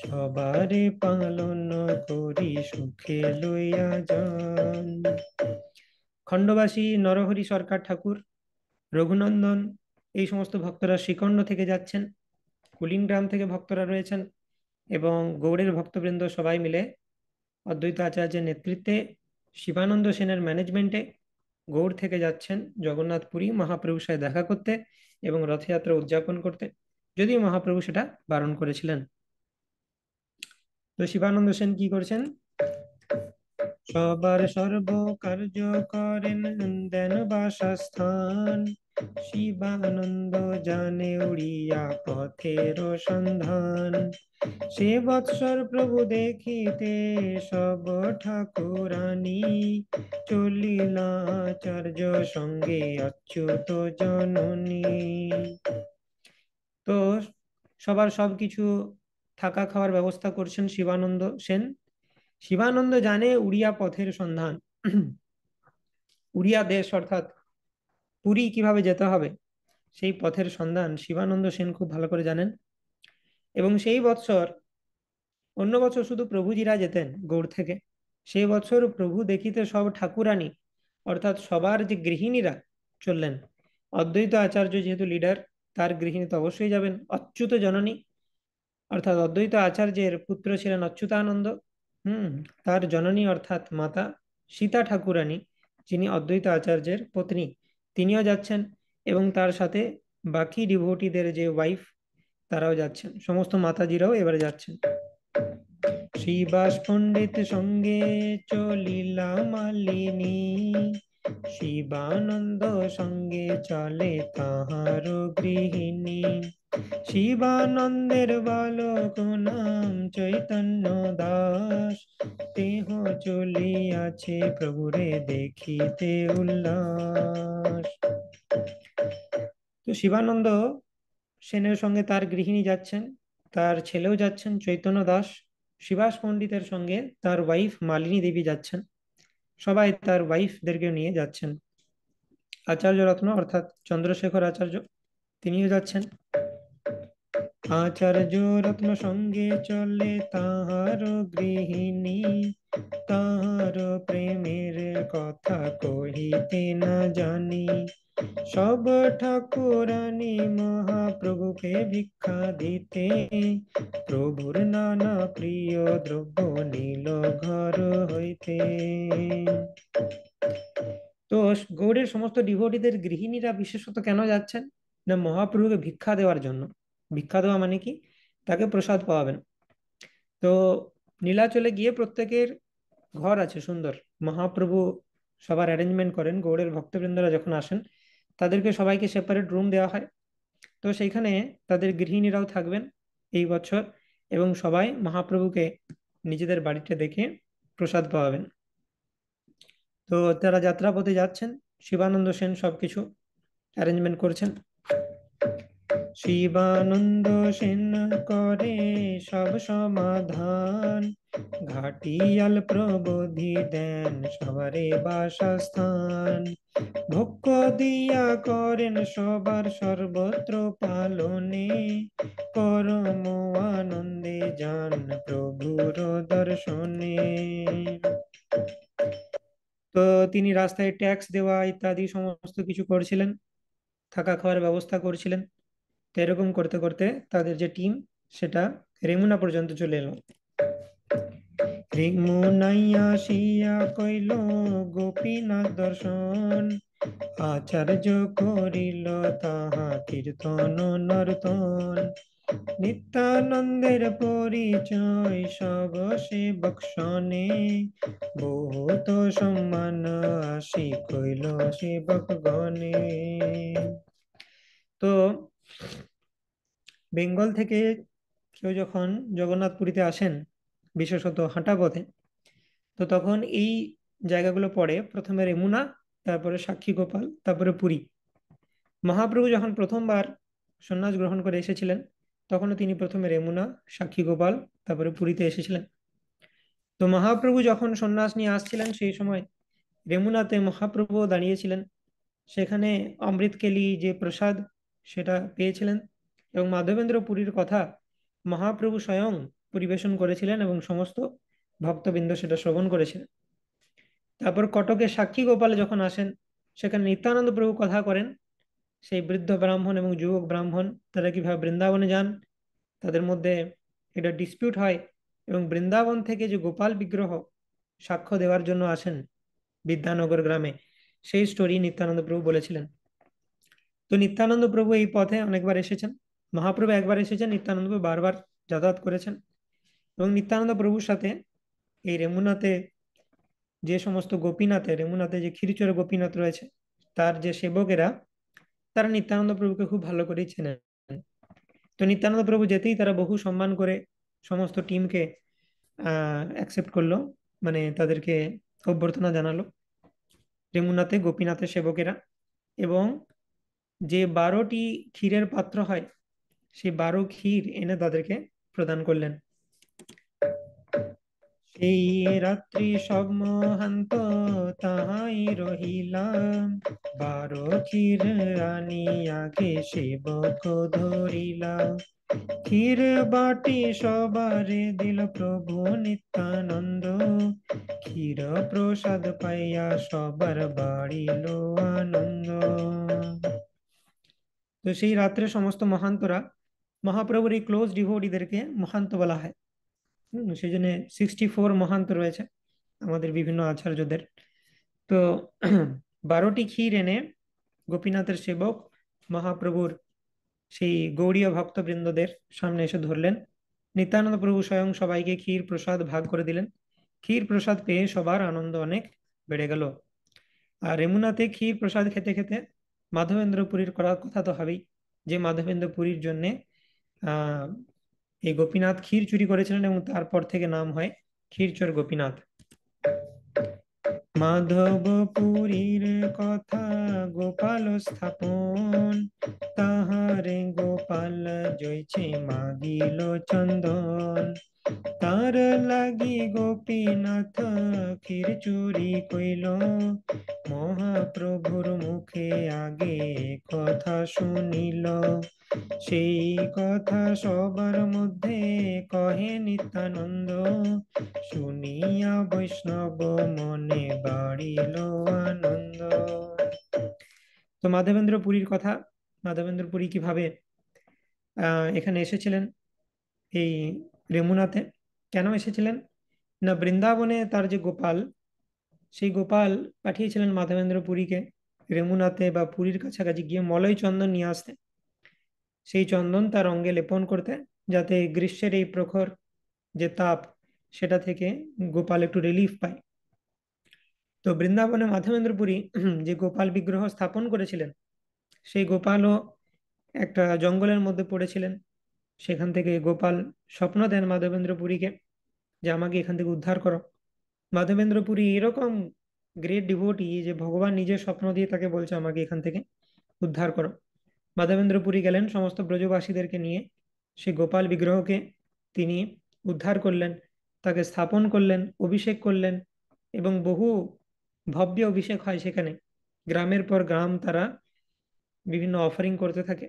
সবারে পালন করি সুখে লইয়া যান। খণ্ডবাসী নরহরি সরকার ঠাকুর, রঘুনন্দন, এই সমস্ত ভক্তরা শ্রীখণ্ড থেকে যাচ্ছেন। কুলিন গ্রাম থেকে ভক্তরা রয়েছেন এবং গৌড়ের ভক্তবৃন্দ সবাই মিলে অদ্বৈত আচার্যের নেতৃত্বে শিবানন্দ সেনের ম্যানেজমেন্টে গৌড় থেকে যাচ্ছেন জগন্নাথপুরী মহাপ্রভুর সাথে দেখা করতে এবং রথযাত্রা উদযাপন করতে, যদিও মহাপ্রভু সেটা বারণ করেছিলেন। তো শিবানন্দ সেন কি করছেন? সবার সর্ব কার্য করেন, দেন বাসস্থান, শিবানন্দ জানে উড়িয়া পথের সন্ধান। সে বৎসর প্রভু দেখিতে সব ঠাকুরানী, চলিলা আচার্য সঙ্গে অচ্যুত জননী। তো সবার সবকিছু থাকা খাওয়ার ব্যবস্থা করছেন শিবানন্দ সেন। শিবানন্দ জানে উড়িয়া পথের সন্ধান। উড়িয়া দেশ অর্থাৎ পুরী কিভাবে যেতে হবে, সেই পথের সন্ধান শিবানন্দ সেন খুব ভালো করে জানেন। এবং সেই বৎসর, অন্য বছর শুধু প্রভুজিরা যেতেন গৌড় থেকে, সেই বছর প্রভু দেখিতে সব ঠাকুরানী অর্থাৎ সবার যে গৃহিণীরা চললেন। অদ্বৈত আচার্য যেহেতু লিডার, তার গৃহিণী তো অবশ্যই যাবেন। অচ্যুত জননী অর্থাৎ অদ্বৈত আচার্যের পুত্র ছিলেন অচ্যুতানন্দ। তার জননী অর্থাৎ মাতা সীতা ঠাকুরানী, যিনি অদ্বৈত আচার্যের পত্নী, তিনিও যাচ্ছেন। এবং তার সাথে বাকি ডিভোটিদের যে ওয়াইফ, তারাও যাচ্ছেন। সমস্ত মাতাজিরাও এবারে যাচ্ছেন। শ্রীবাস পণ্ডিত সঙ্গে চলিলা মালিনী, শিবানন্দ সঙ্গে চলে তাহার গৃহিণী। শিবানন্দের বালক নাম চৈতন্য দাস, দেহ চলিয়াছে প্রভুরে দেখিতে উল্লাস। তো শিবানন্দ সেনের সঙ্গে তার গৃহিণী যাচ্ছেন, তার ছেলেও যাচ্ছেন চৈতন্য দাস। শিবাস পণ্ডিতের সঙ্গে তার ওয়াইফ মালিনী দেবী যাচ্ছেন। সবাই তার ওয়াইফদেরকে নিয়ে যাচ্ছেন। আচার্য রত্ন অর্থাৎ চন্দ্রশেখর আচার্য, তিনিও যাচ্ছেন। আচার্য রত্ন সঙ্গে চলে তাহার গৃহিণী, তাহার প্রেমের কথা কহিতে না জানি। সব ঠাকুরানী মহাপ্রভুকে ভিক্ষা দিতে, প্রভুর নানা প্রিয় দ্রব্য নীল ঘর হইতে। তো গৌড়ের সমস্ত ডিভোটিদের গৃহিণীরা বিশেষত কেন যাচ্ছেন? না, মহাপ্রভুকে ভিক্ষা দেওয়ার জন্য। ভিক্ষা দেওয়া মানে কি? তাকে প্রসাদ পাওয়াবেন। তো নীলাচলে গিয়ে প্রত্যেকের ঘর আছে সুন্দর, মহাপ্রভু সবার অ্যারেঞ্জমেন্ট করেন। গৌড়ের ভক্তবৃন্দরা যখন আসেন, তাদেরকে সবাইকে সেপারেট রুম দেওয়া হয়। তো সেইখানে তাদের গৃহিণীরাও থাকবেন এই বছর, এবং সবাই মহাপ্রভুকে নিজেদের বাড়িতে দেখে প্রসাদ পাওয়াবেন। তো তারা যাত্রাপথে যাচ্ছেন, শিবানন্দ সেন সবকিছু অ্যারেঞ্জমেন্ট করছেন। শিবানন্দ সেন করে সব সমাধান, ঘাটিয়াল প্রবোধি দেন সবারে বাসস্থান। ভক্ষ দিয়া করেন সবার সর্বত্র পালনে, পরম আনন্দে যান প্রভুর দর্শনে। তো তিনি রাস্তায় ট্যাক্স দেওয়া ইত্যাদি সমস্ত কিছু করছিলেন। থাকা খাওয়ার ব্যবস্থা করছিলেন। তো এরকম করতে করতে তাদের যে টিম সেটা রেমুনা পর্যন্ত চলে এলো। রেমুনাইয়া শিয়া কইল গোপীনাথ দর্শন, আচার্য করিল তাহা কীর্তন নর্তন। নিত্যানন্দের পরিচয় সব সেবক শনে, বহুত সম্মান আসি কইল সেবক গণে। তো বেঙ্গল থেকে কেউ যখন জগন্নাথপুরীতে আসেন, বিশেষত হাঁটা পথে, তো তখন এই জায়গাগুলো পড়ে, প্রথমে রেমুনা, তারপরে সাক্ষী গোপাল, তারপরে পুরী। মহাপ্রভু যখন প্রথমবার সন্ন্যাস গ্রহণ করে এসেছিলেন, তখনও তিনি প্রথমে রেমুনা, সাক্ষী গোপাল, তারপরে পুরীতে এসেছিলেন। তো মহাপ্রভু যখন সন্ন্যাস নিয়ে আসছিলেন সেই সময় রেমুনাতে মহাপ্রভু দাঁড়িয়েছিলেন। সেখানে অমৃতকেলি যে প্রসাদ সেটা পেয়েছিলেন, এবং মাধবেন্দ্র পুরীর কথা মহাপ্রভু স্বয়ং পরিবেশন করেছিলেন এবং সমস্ত ভক্তবৃন্দ সেটা শ্রবণ করেছিলেন। তারপর কটকে সাক্ষী গোপালে যখন আসেন, সেখানে নিত্যানন্দ প্রভু কথা করেন সেই বৃদ্ধ ব্রাহ্মণ এবং যুবক ব্রাহ্মণ তারা কিভাবে বৃন্দাবনে যান, তাদের মধ্যে এটা ডিসপিউট হয়, এবং বৃন্দাবন থেকে যে গোপাল বিগ্রহ সাক্ষ্য দেওয়ার জন্য আসেন বিদ্যানগর গ্রামে, সেই স্টোরি নিত্যানন্দ প্রভু বলেছিলেন। তো নিত্যানন্দ প্রভু এই পথে অনেকবার এসেছেন। মহাপ্রভু একবার এসেছেন, নিত্যানন্দ প্রভু বারবার যাতায়াত করেছেন। এবং নিত্যানন্দ প্রভুর সাথে এই রেমুনাতে যে সমস্ত গোপীনাথে, রেমুনাতে যে ক্ষীরচোর গোপীনাথ রয়েছে, তার যে সেবকেরা, তারা নিত্যানন্দ প্রভুকে খুব ভালো করেই চেনেন। তো নিত্যানন্দ প্রভু যেতেই তারা বহু সম্মান করে সমস্ত টিমকে অ্যাকসেপ্ট করলো, মানে তাদেরকে অভ্যর্থনা জানালো রেমুনাতে গোপীনাথের সেবকেরা। এবং যে 12টি ক্ষীরের পাত্র হয়, সেই 12 ক্ষীর এনে তাদেরকে প্রদান করলেন। সেই রাত্রি সব মহান্ত তাহাই রহিলাম, 12 ক্ষীর আনিয়াকে সেবক ধরিলা। ক্ষীর বাটি সবারে দিল প্রভু নিত্যানন্দ, ক্ষীর প্রসাদ পাইয়া সবার বাড়িল আনন্দ। তো সেই রাত্রে সমস্ত মহান্তরা, মহাপ্রভুর এই ক্লোজ ডিভোটিদেরকে মহান্ত বলা হয়। সেই জন্য 64 মহান্ত রয়েছে আমাদের বিভিন্ন আচার্যদের। তো 12টি ক্ষীর এনে গোপীনাথের সেবক মহাপ্রভুর সেই গৌড়ীয় ভক্তবৃন্দদের সামনে এসে ধরলেন। নিত্যানন্দ প্রভু স্বয়ং সবাইকে ক্ষীর প্রসাদ ভাগ করে দিলেন। ক্ষীর প্রসাদ পেয়ে সবার আনন্দ অনেক বেড়ে গেল। আর রেমুনাতে ক্ষীর প্রসাদ খেতে খেতে মাধবেন্দ্র পুরীর করার কথা তো হবেই, যে মাধবেন্দ্র পুরীর জন্য আহ এই গোপীনাথ ক্ষীর চুরি করেছিলেন, এবং তারপর থেকে নাম হয় ক্ষীরচোর গোপীনাথ। মাধবপুরীর কথা গোপাল স্থাপন, তাহারে গোপাল জয়ছে মাগিল চন্দন। তার লাগি গোপীনাথ ক্ষীর চুরি কইল, মহাপ্রভুর মুখে আগে কথা শুনিল। সেই কথা সবার মধ্যে কহে নিত্যানন্দ, শুনিয়া বৈষ্ণব মনে বাড়িল আনন্দ। তো মাধবেন্দ্র পুরীর কথা, মাধবেন্দ্র পুরী কিভাবে এখানে এসেছিলেন, এই রেমুনাতে কেন এসেছিলেন না, বৃন্দাবনে তার যে গোপাল, সেই গোপাল পাঠিয়েছিলেন মাধবেন্দ্র পুরীকে রেমুনাতে বা পুরীর কাছাকাছি গিয়ে মলয় চন্দন নিয়ে আসতে, সেই চন্দন তার অঙ্গে লেপন করতে, যাতে গ্রীষ্মের এই প্রখর যে তাপ সেটা থেকে গোপাল একটু রিলিফ পায়। তো বৃন্দাবনে মাধবেন্দ্র পুরী যে গোপাল বিগ্রহ স্থাপন করেছিলেন, সেই গোপালও একটা জঙ্গলের মধ্যে পড়েছিলেন। সেখান থেকে গোপাল স্বপ্ন দেন মাধবেন্দ্র পুরীকে যে আমাকে এখান থেকে উদ্ধার করো। মাধবেন্দ্র পুরী এরকম গ্রেট ডিভোটি যে ভগবান নিজে স্বপ্ন দিয়ে তাকে বলছে আমাকে এখান থেকে উদ্ধার করো। মাধবেন্দ্র পুরী গেলেন সমস্ত ব্রজবাসীদেরকে নিয়ে, সেই গোপাল বিগ্রহকে তিনি উদ্ধার করলেন, তাকে স্থাপন করলেন, অভিষেক করলেন, এবং বহু ভব্য অভিষেক হয় সেখানে। গ্রামের পর গ্রাম তারা বিভিন্ন অফারিং করতে থাকে।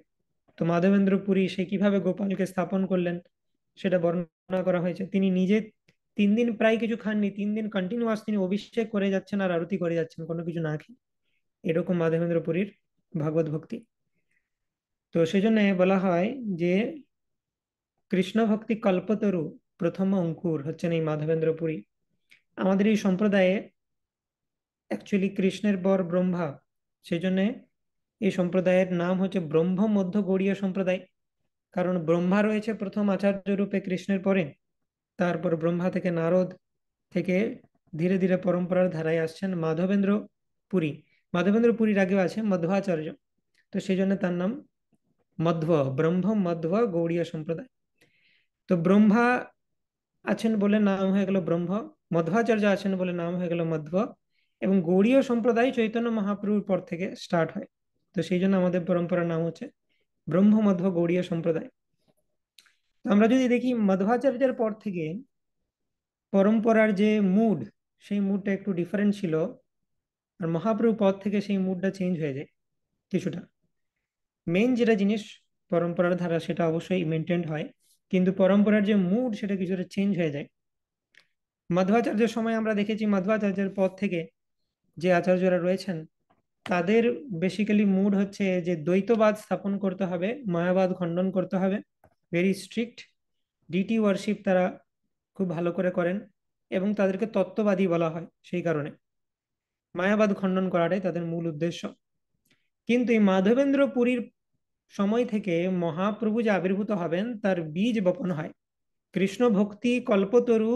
তো মাধবেন্দ্র পুরী সে কিভাবে গোপালকে স্থাপন করলেন সেটা বর্ণনা করা হয়েছে। তিনি নিজে 3 দিন প্রায় কিছু খাননি, 3 দিন কন্টিনিউয়াস তিনি অভিষেক করে যাচ্ছেন আর আরতি করে যাচ্ছেন কোনো কিছু না খেয়ে। এরকম মাধবেন্দ্র পুরীর ভাগবত ভক্তি। তো সেজন্য বলা হয় যে কৃষ্ণ ভক্তি কল্পতরু প্রথম অঙ্কুর হচ্ছেন এই মাধবেন্দ্র পুরী। আমাদের এই সম্প্রদায়ে অ্যাকচুয়ালি কৃষ্ণের বর ব্রহ্মা, সেই জন্য এই সম্প্রদায়ের নাম হচ্ছে ব্রহ্ম মধ্য গৌড়ীয় সম্প্রদায়। কারণ ব্রহ্মা রয়েছে প্রথম আচার্য রূপে কৃষ্ণের পরে, তারপর ব্রহ্মা থেকে নারদ থেকে ধীরে ধীরে পরম্পরার ধারায় আসছেন মাধবেন্দ্র পুরী। মাধবেন্দ্র পুরীর আগেও আছে মধ্বাচার্য, তো সেই জন্য তার নাম মধ্ব, ব্রহ্ম মধ্ব গৌড়ীয় সম্প্রদায়। তো ব্রহ্মা আছেন বলে নাম হয়ে গেল ব্রহ্ম, মধ্বাচার্য আছেন বলে নাম হয়ে গেল মধ্ব, এবং গৌড়ীয় সম্প্রদায় চৈতন্য মহাপ্রভুর পর থেকে স্টার্ট হয়। তো সেই জন্য আমাদের পরম্পরার নাম হচ্ছে ব্রহ্ম মধ্ব গৌড়ীয় সম্প্রদায়। তো আমরা যদি দেখি মধ্বাচার্যের পর থেকে পরম্পরার যে মুড, সেই মুডটা একটু ডিফারেন্ট ছিল। আর মহাপ্রভু পদ থেকে সেই মুডটা চেঞ্জ হয়ে যায় কিছুটা। মেইন যেটা জিনিস পরম্পরার ধারা সেটা অবশ্যই মেনটেন হয়, কিন্তু পরম্পরার যে মুড সেটা কিছুটা চেঞ্জ হয়ে যায়। মাধ্বাচার্যের সময় আমরা দেখেছি মাধ্বাচার্যের পদ থেকে যে আচার্যরা রয়েছেন তাদের বেসিক্যালি মুড হচ্ছে যে দ্বৈতবাদ স্থাপন করতে হবে, মায়াবাদ খণ্ডন করতে হবে, ভেরি স্ট্রিক্ট ডিটি ওয়ার্শিপ তারা খুব ভালো করে করেন, এবং তাদেরকে তত্ত্ববাদী বলা হয় সেই কারণে। মায়াবাদ খণ্ডন করাটাই তাদের মূল উদ্দেশ্য। কিন্তু এই মাধবেন্দ্র পুরীর সময় থেকে মহাপ্রভু যে আবির্ভূত হবেন তার বীজ বপন হয়। কৃষ্ণ ভক্তি কল্পতরু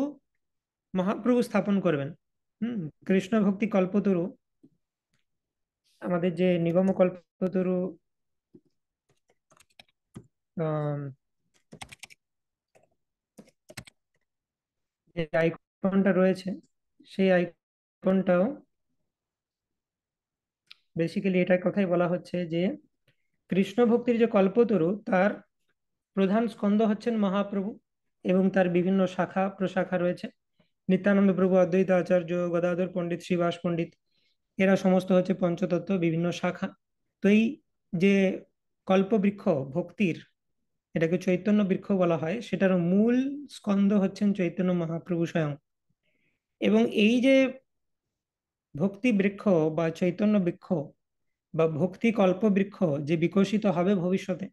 মহাপ্রভু স্থাপন করবেন। কৃষ্ণ ভক্তি কল্পতরু, আমাদের যে নিগম কল্পতরু আহ যে আইকনটা রয়েছে, সেই আইকনটাও বেসিক্যালি এটার কথাই বলা হচ্ছে যে কৃষ্ণ ভক্তির যে কল্পতরু তার প্রধান স্কন্ধ হচ্ছেন মহাপ্রভু, এবং তার বিভিন্ন শাখা প্রশাখা রয়েছে। নিত্যানন্দ প্রভু, অদ্বৈত আচার্য, গদাধর পণ্ডিত, শ্রীবাস পণ্ডিত, এরা সমস্ত হচ্ছে পঞ্চতত্ত্ব বিভিন্ন শাখা। তো এই যে কল্পবৃক্ষ ভক্তির, এটাকে চৈতন্য বৃক্ষ বলা হয়, সেটার মূল স্কন্ধ হচ্ছেন চৈতন্য মহাপ্রভু স্বয়ং। এবং এই যে ভক্তি বৃক্ষ বা চৈতন্য বৃক্ষ বা ভক্তি কল্প বৃক্ষ যে বিকশিত হবে ভবিষ্যতে,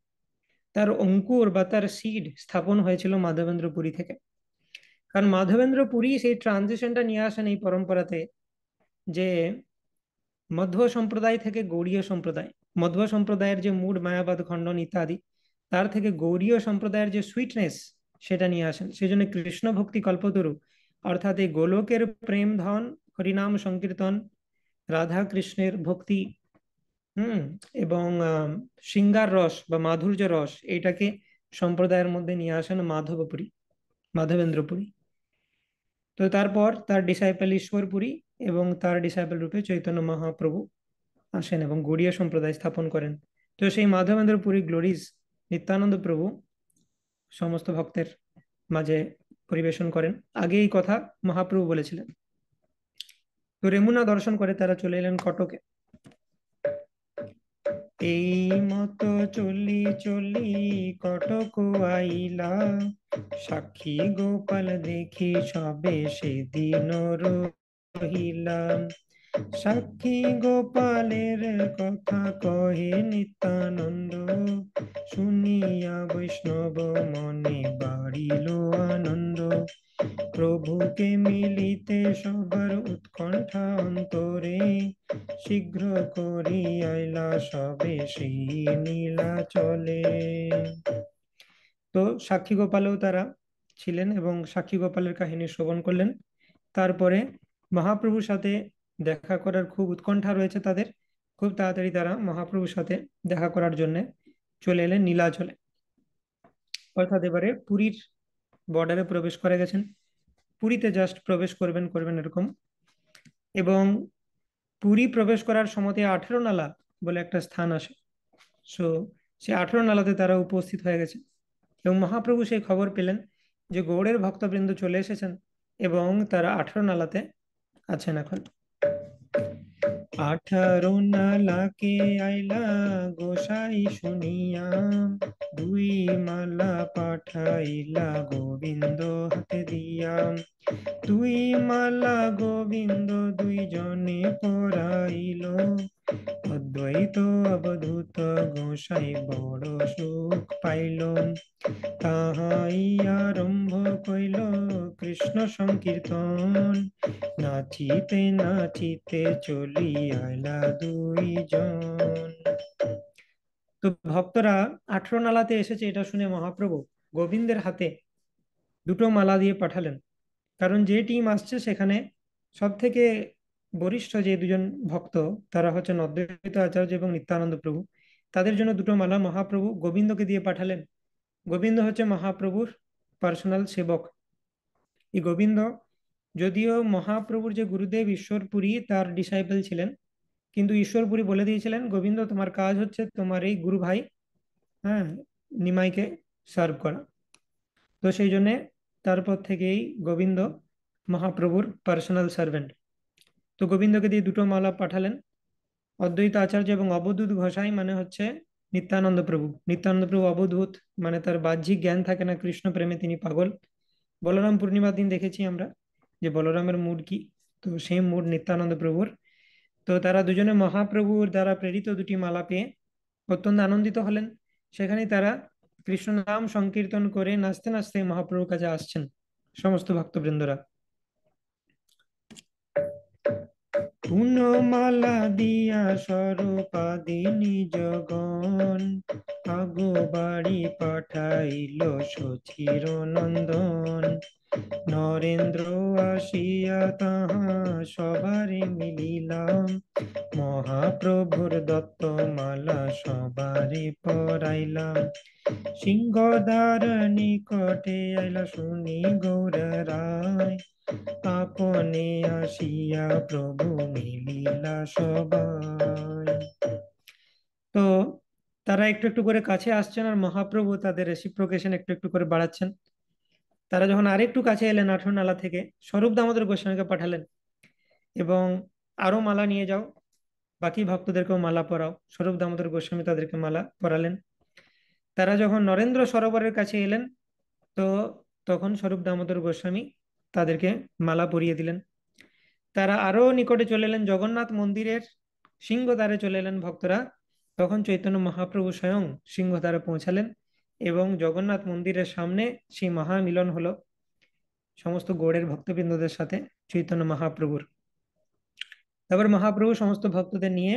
তার অঙ্কুর বা তার সিড স্থাপন হয়েছিল মাধবেন্দ্র পুরী থেকে। কারণ মাধবেন্দ্র পুরী সেই ট্রানজিশনটা নিয়ে আসেন এই পরম্পরাতে, যে মধ্ব সম্প্রদায় থেকে গৌড়ীয় সম্প্রদায়, মধ্ব সম্প্রদায়ের যে মূল মায়াবাদ খণ্ডন ইত্যাদি, তার থেকে গৌড়ীয় সম্প্রদায়ের যে সুইটনেস সেটা নিয়ে আসেন। সেই জন্য কৃষ্ণ ভক্তি কল্পতরু, অর্থাৎ এই গোলকের প্রেম ধন, হরিনাম সংকীর্তন, রাধা কৃষ্ণের ভক্তি, হুম এবং শৃঙ্গার রস বা মাধুর্য রস, এইটাকে সম্প্রদায়ের মধ্যে নিয়ে আসেন মাধবপুরী, মাধবেন্দ্রপুরী। তো তারপর তার ডিসাইপল ঈশ্বরপুরী এবং তার ডিসাইপল রূপে চৈতন্য মহাপ্রভু আসেন এবং গৌড়ীয় সম্প্রদায় স্থাপন করেন। তো সেই মাধবেন্দ্র পুরী গ্লোরিজ নিত্যানন্দ প্রভু সমস্ত ভক্তের মাঝে পরিবেশন করেন। আগে এই কথা মহাপ্রভু বলেছিলেন। তো রেমুনা দর্শন করে তারা চলে এলেন কটকে। এই মতো চলি চলি কটক আইলা, সাক্ষী গোপাল দেখি সবে সেদিন রহিলাম। সাক্ষী গোপালের কথা কহে নিত্যানন্দ, শুনিয়া বৈষ্ণব মনে বাড়িল আনন্দ। প্রভুকে মিলিতে সবার উৎকণ্ঠা অন্তরে, শীঘ্র করি আইলা সবে সেই নীলা চলে। তো সাক্ষী গোপালেও তারা ছিলেন এবং সাক্ষী গোপালের কাহিনী শ্রবণ করলেন। তারপরে মহাপ্রভুর সাথে দেখা করার খুব উৎকণ্ঠা রয়েছে তাদের, খুব তাড়াতাড়ি তারা মহাপ্রভুর সাথে দেখা করার জন্য চলে এলেন নীলাচলে। অর্থাৎ এবারে পুরীর বর্ডারে প্রবেশ করে গেছেন, পুরীতে জাস্ট প্রবেশ করবেন করবেন এরকম। এবং পুরী প্রবেশ করার সময়তে 18 নালা বলে একটা স্থান আসে। সো সে 18 নালাতে তারা উপস্থিত হয়ে গেছে, এবং মহাপ্রভু সেই খবর পেলেন যে গৌড়ের ভক্তবৃন্দ চলে এসেছেন এবং তারা 18 নালাতে আছেন এখন। 18 নালাকে আইলা গোসাই শুনিয়া, দুই মালা পাঠাইলা গোবিন্দ হাতে দিয়া। দুই মালা গোবিন্দ দুইজনে পরাইল, অদ্বৈত অবধূত গোসাই বড় সুখ পাইল, তাহাই আরম্ভ কইল কৃষ্ণ সংকীর্তন। নাচিতে নাচিতে চলি আইলা দুইজন। তো ভক্তরা 18 নালাতে এসেছে এটা শুনে মহাপ্রভু গোবিন্দের হাতে দুটো মালা দিয়ে পাঠালেন। কারণ যে টিম আসছে সেখানে সব থেকে বরিষ্ঠ যে দুজন ভক্ত, তারা হচ্ছেন অদ্বৈত আচার্য এবং নিত্যানন্দ প্রভু। তাদের জন্য দুটো মালা মহাপ্রভু গোবিন্দকে দিয়ে পাঠালেন। গোবিন্দ হচ্ছে মহাপ্রভুর পার্সোনাল সেবক। এই গোবিন্দ যদিও মহাপ্রভুর যে গুরুদেব ঈশ্বরপুরী তার ডিসাইপল ছিলেন, কিন্তু ঈশ্বরপুরী বলে দিয়েছিলেন গোবিন্দ তোমার কাজ হচ্ছে তোমার এই গুরু ভাই, হ্যাঁ, নিমাইকে সার্ভ করা। তো সেই জন্যে তারপর থেকেই গোবিন্দ মহাপ্রভুর পার্সোনাল সার্ভেন্ট। তো গোবিন্দকে দিয়ে দুটো মালা পাঠালেন। অদ্বৈত আচার্য এবং অবধূত ঘোষাই মানে হচ্ছে নিত্যানন্দ প্রভু। নিত্যানন্দ প্রভু অবধূত, মানে তার বাহ্যিক জ্ঞান থাকে না, কৃষ্ণ প্রেমে তিনি পাগল। বলরাম পূর্ণিমার দিন দেখেছি আমরা যে বলরামের মুড কি, তো সেই মুড নিত্যানন্দ প্রভুর। তো তারা দুজনে মহাপ্রভুর দ্বারা প্রেরিত দুটি মালা পেয়ে অত্যন্ত আনন্দিত হলেন। সেখানেই তারা কৃষ্ণ নাম সংকীর্তন করে নাচতে নাচতে মহাপ্রভুর কাছে আসছেন সমস্ত ভক্তবৃন্দরা। পুনমালা দিয়া স্বরূপাদি নিজগণ, আগো বাড়ি পাঠাইল সচির নন্দন। নরেন্দ্র আসিয়া তাহা সবারে মিলিলাম, মহাপ্রভুর দত্ত মালা সবারে পরাইলাম। সিংহদ্বার নিকটে আইলা শুনি গৌর রায়, আপনে আসিয়া প্রভু মিলিলা সবাই। তো তারা একটু একটু করে কাছে আসছেন আর মহাপ্রভু তাদের রেসিপ্রোকেশন একটু একটু করে বাড়াচ্ছেন। তারা যখন আরেকটু কাছে এলেন 18 নালা থেকে, স্বরূপ দামোদর গোস্বামীকে পাঠালেন এবং আরো মালা নিয়ে যাও, বাকি ভক্তদেরকেও মালা পরাও। স্বরূপ দামোদর গোস্বামী তাদেরকে মালা পরালেন। তারা যখন নরেন্দ্র সরোবরের কাছে এলেন, তো তখন স্বরূপ দামোদর গোস্বামী তাদেরকে মালা পরিয়ে দিলেন। তারা আরো নিকটে চলে এলেন, জগন্নাথ মন্দিরের সিংহদ্বারে চলে এলেন ভক্তরা। তখন চৈতন্য মহাপ্রভু স্বয়ং সিংহদ্বারে পৌঁছালেন এবং জগন্নাথ মন্দিরের সামনে সেই মহামিলন হলো সমস্ত গৌড়ের ভক্তবৃন্দদের সাথে চৈতন্য মহাপ্রভুর। তারপর মহাপ্রভু সমস্ত ভক্তদের নিয়ে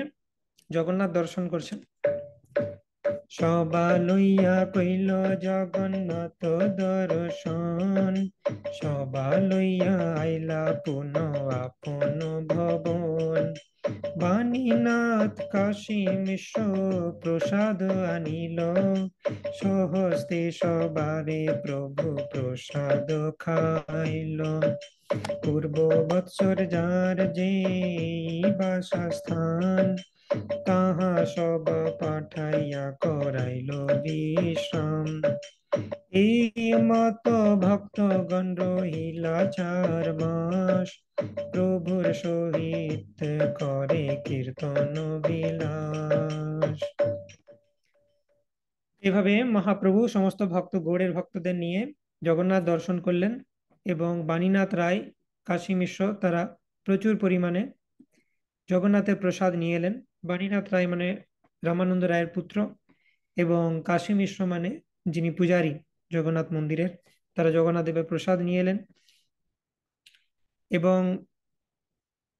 জগন্নাথ দর্শন করছেন। সবা লইয়া কইল জগন্নাথ দর্শন, সবা লইয়া আইলা পুন আপন ভবন। বাণীনাথ কাশী মিশ্র প্রসাদ আনিল, সহস্তে সবারে প্রভু প্রসাদ খাইল। পূর্ব বৎসর যার যে বাসস্থান, তাহা সব পাঠাইয়া করাইল বিশ্রাম। এই মত ভক্তগণ রহিলা 4 মাস, প্রভুর সহিত করে কীর্তন বিলাস। এভাবে মহাপ্রভু সমস্ত ভক্ত গৌড়ের ভক্তদের নিয়ে জগন্নাথ দর্শন করলেন এবং বাণীনাথ রায়, কাশী মিশ্র তারা প্রচুর পরিমাণে জগন্নাথের প্রসাদ নিয়ে এলেন। বাণীনাথ রায় মানে রামানন্দ রায়ের পুত্র এবং কাশী মিশ্র মানে যিনি পূজারী জগন্নাথ মন্দিরের, তারা জগন্নাথ দেবের প্রসাদ নিয়ে এলেন। এবং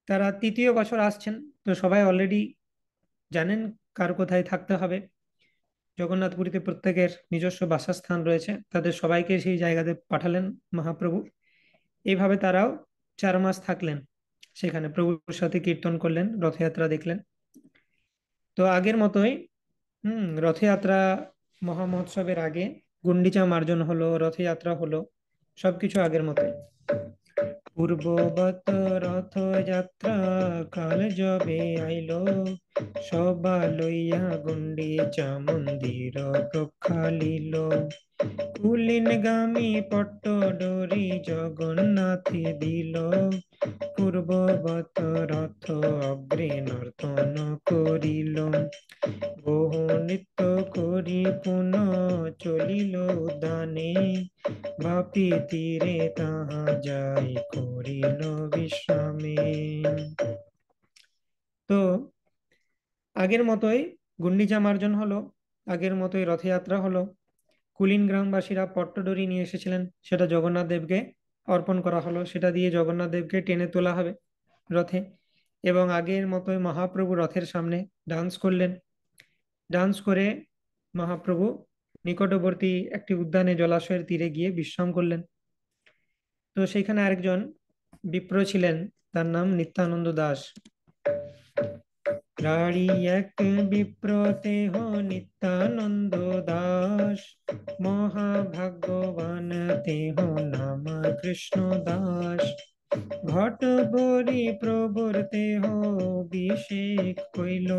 তারা 3য় বছর আসছেন, তো সবাই অলরেডি জানেন কার কোথায় থাকতে হবে। জগন্নাথপুরীতে প্রত্যেকের নিজস্ব বাসস্থান রয়েছে, তাদের সবাইকে সেই জায়গাতে পাঠালেন মহাপ্রভু। এইভাবে তারাও 4 মাস থাকলেন সেখানে, প্রভুর সাথে কীর্তন করলেন, রথযাত্রা দেখলেন। তো আগের মতোই রথযাত্রা মহামহোৎসবের আগে গুন্ডিচা মার্জন হলো, রথযাত্রা হলো, সবকিছু আগের মতোই। পূর্ববত রথযাত্রা কাল যবে আইল, সবা লইয়া গুন্ডিচা মন্দির প্রক্ষালিল। কুলীন গামী পট্ট ডোরি জগন্নাথে দিল, পূর্ববত রথ অগ্রে নর্তন করিল। বহু নৃত্য করি পুন চলিল উদ্যানে, বাপি তীরে তাহা যাই করিল বিশ্রামে। তো আগের মতোই গুন্ডিচা মার্জন হলো, আগের মতোই রথযাত্রা হলো। কুলিন গ্রামবাসীরা পট্টডরি নিয়ে এসেছিলেন, সেটা জগন্নাথ দেবকে অর্পণ করা হলো, সেটা দিয়ে জগন্নাথ দেবকে টেনে তোলা হবে রথে। এবং আগের মতোই মহাপ্রভু রথের সামনে ডান্স করলেন। ডান্স করে মহাপ্রভু নিকটবর্তী একটি উদ্যানে জলাশয়ের তীরে গিয়ে বিশ্রাম করলেন। তো সেখানে আরেকজন বিপ্র ছিলেন, তার নাম নিত্যানন্দ দাস। রাঢ়ী এক বিপ্র তেহ নিত্যানন্দ দাস, মহাভাগ্যবান তেহ নাম কৃষ্ণ দাস। ঘট বরি প্রভুর দেহ অভিষেক হইল,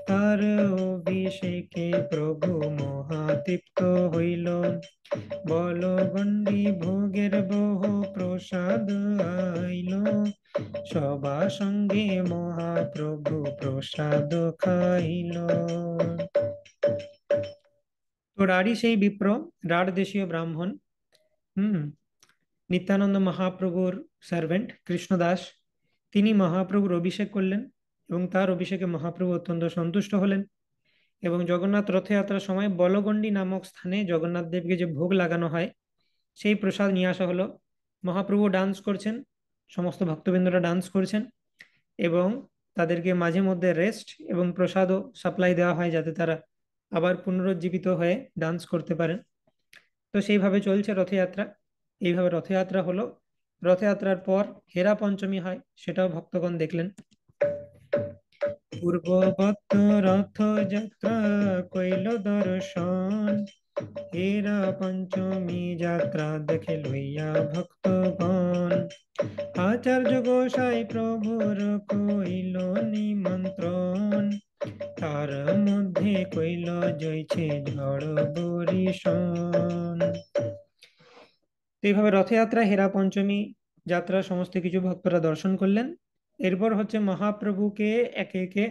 তার অভিষেকে প্রভু মহাতৃপ্ত হইল। বলগণ্ডি ভোগের বহু প্রসাদ আইল, সবা সঙ্গে মহাপ্রভু প্রসাদ খাইল। তো রাঢ়ী সেই বিপ্র, রাঢ় দেশীয় ব্রাহ্মণ। হুম নিত্যানন্দ মহাপ্রভুর সার্ভেন্ট কৃষ্ণদাস, তিনি মহাপ্রভুর অভিষেক করলেন এবং তার অভিষেকে মহাপ্রভু অত্যন্ত সন্তুষ্ট হলেন। এবং জগন্নাথ রথযাত্রার সময় বলগণ্ডি নামক স্থানে জগন্নাথ দেবকে যে ভোগ লাগানো হয়, সেই প্রসাদ নিয়ে আসা হলো। মহাপ্রভু ডান্স করছেন, সমস্ত ভক্তবৃন্দরা ডান্স করছেন, এবং তাদেরকে মাঝে মধ্যে রেস্ট এবং প্রসাদও সাপ্লাই দেওয়া হয়, যাতে তারা আবার পুনরুজ্জীবিত হয়ে ডান্স করতে পারেন। তো সেইভাবে চলছে রথযাত্রা। এইভাবে রথযাত্রা হলো। রথযাত্রার পর হেরা পঞ্চমী হয়, সেটাও ভক্তগণ দেখলেন। পূর্ববৎ রথযাত্রা কইল দর্শন, হেরা পঞ্চমী যাত্রা দেখে লইয়া ভক্তগণ। আচার্য গোসাই প্রভুর কইল নিমন্ত্রণ, তার মধ্যে কইল জয়ছে ঝড় বরিশন। তো এইভাবে রথযাত্রা, হেরা পঞ্চমী যাত্রা সমস্ত কিছু ভক্তরা দর্শন করলেন। এরপর হচ্ছে মহাপ্রভুকে একে একে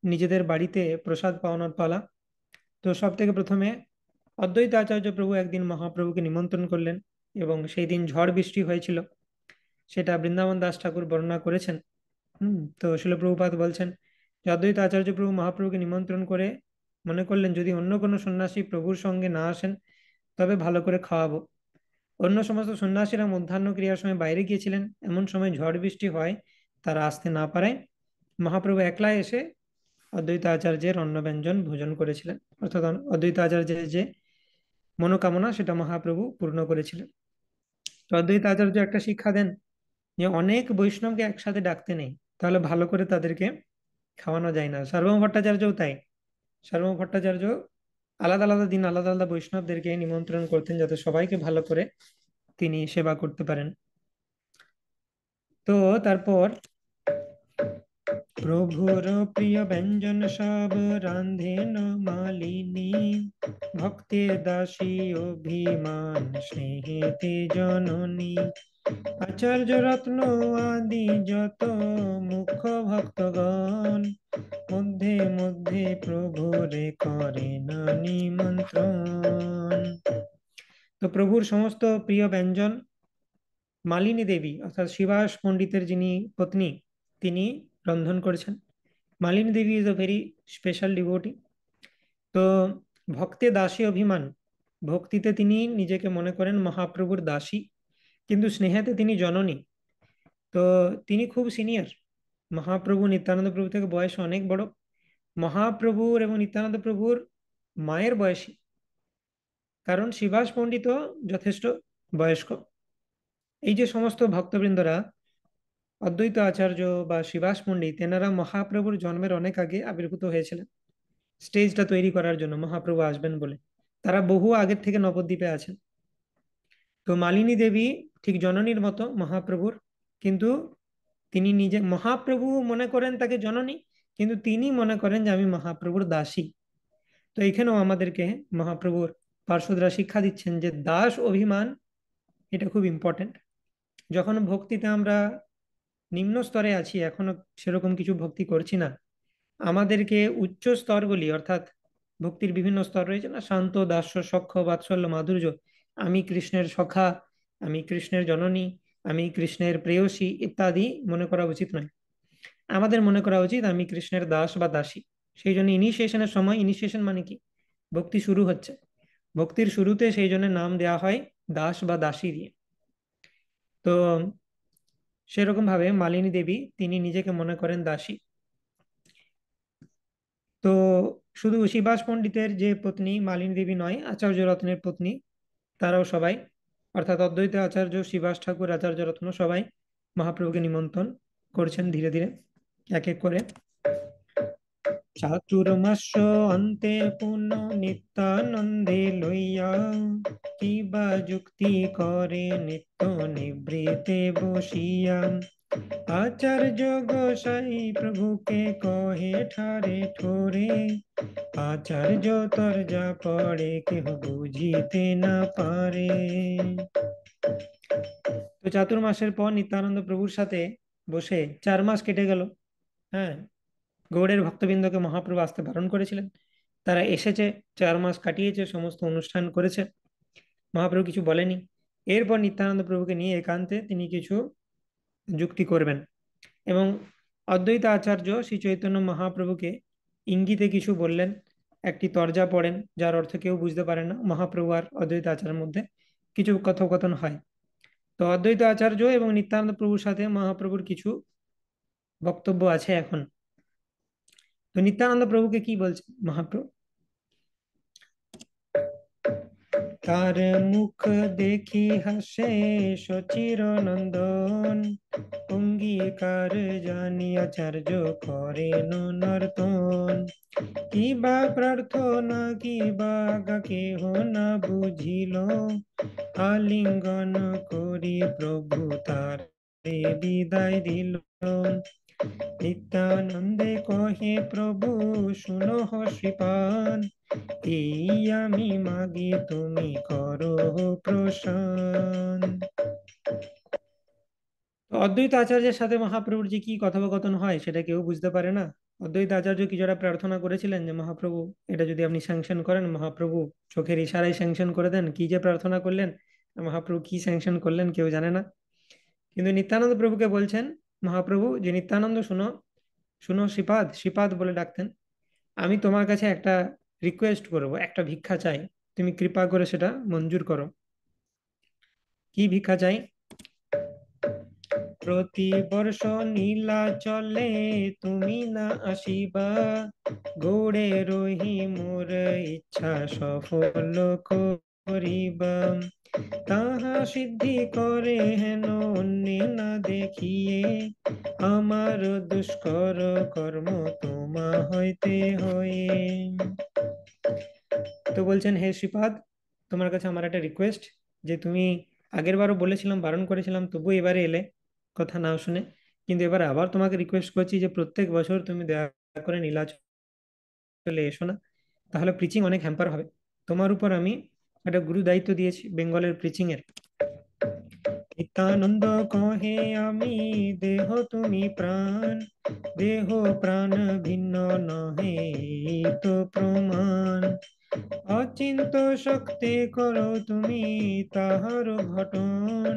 নিজেদের বাড়িতে প্রসাদ পাওয়ানোর পালা। তো সব থেকে প্রথমে অদ্বৈত আচার্য প্রভু একদিন মহাপ্রভুকে নিমন্ত্রণ করলেন, এবং সেই দিন ঝড় বৃষ্টি হয়েছিল, সেটা বৃন্দাবন দাস ঠাকুর বর্ণনা করেছেন। তো শিল প্রভুপাদ বলছেন যে অদ্বৈত আচার্য প্রভু মহাপ্রভুকে নিমন্ত্রণ করে মনে করলেন, যদি অন্য কোনো সন্ন্যাসী প্রভুর সঙ্গে না আসেন তবে ভালো করে খাওয়াবো। অন্য সমস্ত সন্ন্যাসীরা মধ্যাহ্ন ক্রিয়ার সময় বাইরে গিয়েছিলেন, এমন সময় ঝড় বৃষ্টি হয়, তারা আসতে না পারায় মহাপ্রভু একলা এসে অদ্বৈত আচার্যের অন্ন ব্যঞ্জন ভোজন করেছিলেন। অর্থাৎ অদ্বৈত আচার্যের যে মনোকামনা সেটা মহাপ্রভু পূর্ণ করেছিলেন। তো অদ্বৈত আচার্য একটা শিক্ষা দেন যে অনেক বৈষ্ণবকে একসাথে ডাকতে নেই, তাহলে ভালো করে তাদেরকে খাওয়ানো যায় না। সার্বভৌম ভট্টাচার্যও তাই। সার্বভৌম ভট্টাচার্য আলাদা আলাদা দিন আলাদা আলাদা বৈষ্ণবদেরকে নিমন্ত্রণ করতেন, যাতে সবাইকে ভালো করে তিনি সেবা করতে পারেন। তো তারপর প্রভুর প্রিয় ব্যঞ্জন সব রান্ধেন মালিনী, ভক্তের দাসী অভিমান স্নেহেতে জননী। আচার্য রত্ন আদি যত মুখ্য ভক্তগণ, মধ্যে মধ্যে প্রভুরে করেন নিমন্ত্রণ। তো প্রভুর সমস্ত প্রিয় ব্যঞ্জন মালিনী দেবী অর্থাৎ শিবাস পণ্ডিতের যিনি পত্নী, তিনি রন্ধন করেছেন। Malini Devi is a very special devotee. তো ভক্তে দাসী অভিমান, ভক্তিতে তিনি নিজেকে মনে করেন মহাপ্রভুর দাসী, কিন্তু স্নেহেতে তিনি জননী। তো তিনি খুব সিনিয়র, মহাপ্রভু নিত্যানন্দ প্রভু থেকে বয়স অনেক বড়। মহাপ্রভুর এবং নিত্যানন্দ প্রভুর মায়ের বয়সী, কারণ শিবাস পণ্ডিতও যথেষ্ট বয়স্ক। এই যে সমস্ত ভক্তবৃন্দরা, অদ্বৈত আচার্য বা শিবাস পণ্ডিত, এনারা মহাপ্রভুর জন্মের অনেক আগে আবির্ভূত হয়েছিলেন স্টেজটা তৈরি করার জন্য, মহাপ্রভু আসবেন বলে। তারা বহু আগের থেকে নবদ্বীপে আছেন। তো মালিনী দেবী ঠিক জননীর মতো মহাপ্রভুর, কিন্তু তিনি নিজে, মহাপ্রভু মনে করেন তাকে জননী, কিন্তু তিনি মনে করেন যে আমি মহাপ্রভুর দাসী। তো এখানেও আমাদেরকে মহাপ্রভুর পার্শ্বদরা শিক্ষা দিচ্ছেন যে দাস অভিমান এটা খুব ইম্পর্টেন্ট। যখন ভক্তিতে আমরা নিম্ন স্তরে আছি, এখনো সেরকম কিছু ভক্তি করছি না, আমাদেরকে উচ্চ স্তরগুলি, অর্থাৎ ভক্তির বিভিন্ন স্তর রয়েছে না, শান্ত, দাস্য, সখ্য, বাৎসল্য, মাধুর্য, আমি কৃষ্ণের সখা, আমি কৃষ্ণের জননী, আমি কৃষ্ণের প্রেয়সী ইত্যাদি মনে করা উচিত নয়। আমাদের মনে করা উচিত আমি কৃষ্ণের দাস বা দাসী। সেই জন্য ইনিশিয়েশনের সময়, ইনিশিয়েশন মানে কি, ভক্তি শুরু হচ্ছে, ভক্তির শুরুতে সেই জন্য নাম দেওয়া হয় দাস বা দাসী দিয়ে। তো সেরকম ভাবে মালিনী দেবী তিনি নিজেকে মনে করেন দাসী। তো শুধু শিবাস পণ্ডিতের যে পত্নী মালিনী দেবী নয়, আচার্য রত্নের পত্নী তারাও সবাই, অর্থাৎ অদ্বৈত আচার্য, শিবাস ঠাকুর, আচার্য রত্ন সবাই মহাপ্রভুকে নিমন্ত্রণ করছেন ধীরে ধীরে এক এক করে। চাতুর্মাস অন্তে পুনঃ নিত্যানন্দে লইয়া, কিবা যুক্তি করে নিত্য নিবৃতে বসিয়া, আচার্য গোসাই প্রভুকে কহে ঠারে ঠোরে, আচার্য তর যা পড়ে কেহ বুঝিতে না পারে। তো চাতুর্মাসের পর নিত্যানন্দ প্রভুর সাথে বসে 4 মাস কেটে গেল। হ্যাঁ, গৌড়ের ভক্তবৃন্দকে মহাপ্রভু আসতে বারণ করেছিলেন, তারা এসেছে, 4 মাস কাটিয়েছে, সমস্ত অনুষ্ঠান করেছে, মহাপ্রভু কিছু বলেনি। এরপর নিত্যানন্দ প্রভুকে নিয়ে একান্তে তিনি কিছু যুক্তি করবেন, এবং অদ্বৈত আচার্য শ্রী চৈতন্য মহাপ্রভুকে ইঙ্গিতে কিছু বললেন, একটি তরজা পড়েন যার অর্থ কেউ বুঝতে পারে না, মহাপ্রভু আর অদ্বৈত আচার্যের মধ্যে কিছু কথোপকথন হয়। তো অদ্বৈত আচার্য এবং নিত্যানন্দ প্রভুর সাথে মহাপ্রভুর কিছু বক্তব্য আছে এখন। তো নিত্যানন্দ প্রভুকে কি বলছে মহাপ্রভু, তার মুখ দেখি হাসে সচির নন্দন, অঙ্গীকার জানি আচার্য করেন নর্তন, কিবা প্রার্থনা কিবা আজ্ঞা কেহ না বুঝিল, আলিঙ্গন করি প্রভু তার বিদায় দিল। নিত্যানন্দে কহে প্রভু শুনো শ্রীপান, এই আমি মাগি তুমি করো প্রশান। তো অদ্বৈত আচার্যের সাথে মহাপ্রভুর যে কি কথোপকথন হয় সেটা কেউ বুঝতে পারে না। অদ্বৈত আচার্য কিছুটা প্রার্থনা করেছিলেন যে মহাপ্রভু এটা যদি আপনি স্যাংশন করেন, মহাপ্রভু চোখের ইশারায় স্যাংশন করে দেন, কি যে প্রার্থনা করলেন, মহাপ্রভু কি স্যাংশন করলেন কেউ জানে না। কিন্তু নিত্যানন্দ প্রভুকে বলছেন মহাপ্রভু যে নিত্যানন্দ শুনো, শুনো শ্রীপাদ, শ্রীপাদ বলে ডাকতেন, আমি তোমার কাছে একটা রিকোয়েস্ট করব, একটা ভিক্ষা চাই, তুমি কৃপা করে সেটা মঞ্জুর করো। কি ভিক্ষা চাই, প্রতি বর্ষ নীলাচলে তুমি না আসিবা, গৌড়ে রহি মোর ইচ্ছা সফল করিবা, তাহা সিদ্ধি করে হেন অন্যে না দেখিয়ে, আমার দুষ্কর কর্ম তোমা হইতে হয়ে। তো বলছেন হে শ্রীপাদ, তোমার কাছে আমার একটা রিকোয়েস্ট, যে তুমি আগের বারও বলেছিলাম, বারণ করেছিলাম, তবু এবারে এলে কথা না শুনে, কিন্তু এবার আবার তোমাকে রিকোয়েস্ট করছি যে প্রত্যেক বছর তুমি দয়া করে নীলাচলে এসো না, তাহলে প্রিচিং অনেক হ্যাম্পার হবে। তোমার উপর আমি একটা গুরু দায়িত্ব দিয়েছি বেঙ্গলের প্রিচিং এর। নিত্যানন্দ কহে আমি দেহ তুমি প্রাণ, দেহ প্রাণ ভিন্ন নহে এই তো প্রমাণ, অচিন্ত শক্তি করো তুমি তাহার ঘটন,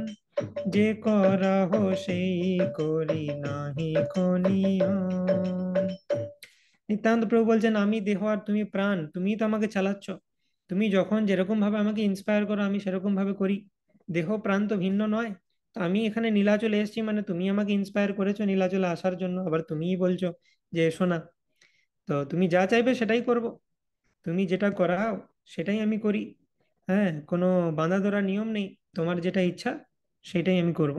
যে করাহ সেই করি নাহি খনিয়ন। নিত্যান্ত প্রভু বলছেন আমি দেহ আর তুমি প্রাণ, তুমি তো আমাকে চালাচ্ছ, তুমি যখন যেরকম ভাবে আমাকে ইন্সপায়ার করো আমি সেরকম ভাবে করি, দেহ প্রাণ তো ভিন্ন নয়। তো আমি এখানে নীলাচলে এসেছি মানে তুমি আমাকে ইন্সপায়ার করেছো নীলাচলে আসার জন্য, আবার তুমিই বলছো যে এসো না। তো তুমি যা চাইবে সেটাই করব, তুমি যেটা করাও সেটাই আমি করি। হ্যাঁ, কোনো বাঁধা ধরা নিয়ম নেই, তোমার যেটা ইচ্ছা সেটাই আমি করব।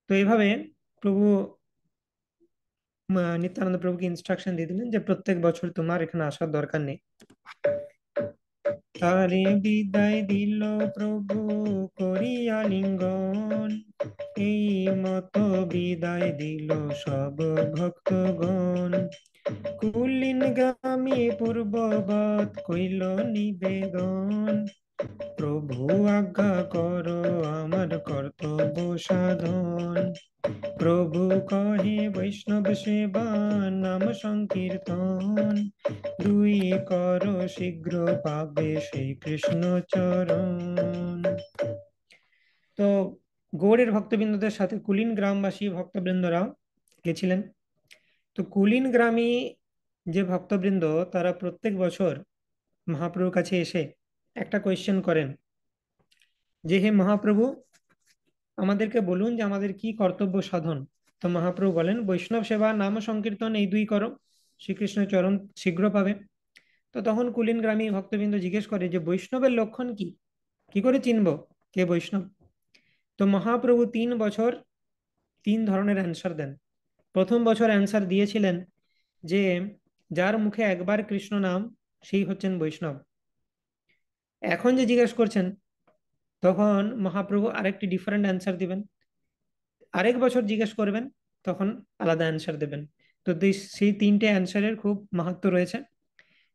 তো এইভাবে প্রভু নিত্যানন্দ প্রভুকে ইনস্ট্রাকশন দিয়ে দিলেন যে প্রত্যেক বছর তোমার এখানে আসার দরকার নেই। তারে বিদায় দিল প্রভু করিয়া লিঙ্গন, এই মতো বিদায় দিল সব ভক্তগণ, কুলিন গ্রামে পূর্ববৎ কইল নিবেদন, প্রভু আজ্ঞা করো আমার কর্তব্য সাধন, প্রভু কহে বৈষ্ণব সেবা নাম সংকীর্তন, দুই করো শীঘ্র পাবে সেই কৃষ্ণ চরণ। তো গৌড়ের ভক্তবৃন্দদের সাথে কুলীন গ্রামবাসী ভক্তবৃন্দরা গেছিলেন। তো কুলীন গ্রামী যে ভক্তবৃন্দ, তারা প্রত্যেক বছর মহাপ্রভুর কাছে এসে একটা কোয়েশ্চেন করেন যে, হে মহাপ্রভু, আমাদেরকে বলুন যে আমাদের কি কর্তব্য সাধন। তো মহাপ্রভু বলেন, বৈষ্ণব সেবা, নাম সংকীর্তন, এই দুই করো, শ্রীকৃষ্ণের চরণ শীঘ্র পাবে। তো তখন কুলীন গ্রামী ভক্তবৃন্দ জিজ্ঞেস করে যে বৈষ্ণবের লক্ষণ কি, কি করে চিনবো কে বৈষ্ণব। তো মহাপ্রভু 3 বছর 3 ধরনের অ্যান্সার দেন। প্রথম বছর অ্যান্সার দিয়েছিলেন যে যার মুখে একবার কৃষ্ণ নাম, সেই হচ্ছেন বৈষ্ণব। এখন যে জিজ্ঞেস করছেন, তখন মহাপ্রভু আরেকটি ডিফারেন্ট অ্যান্সার দিবেন। আরেক বছর জিজ্ঞেস করবেন, তখন আলাদা অ্যান্সার দেবেন। তো সেই 3টে অ্যান্সারের খুব মাহাত্ম্য রয়েছে।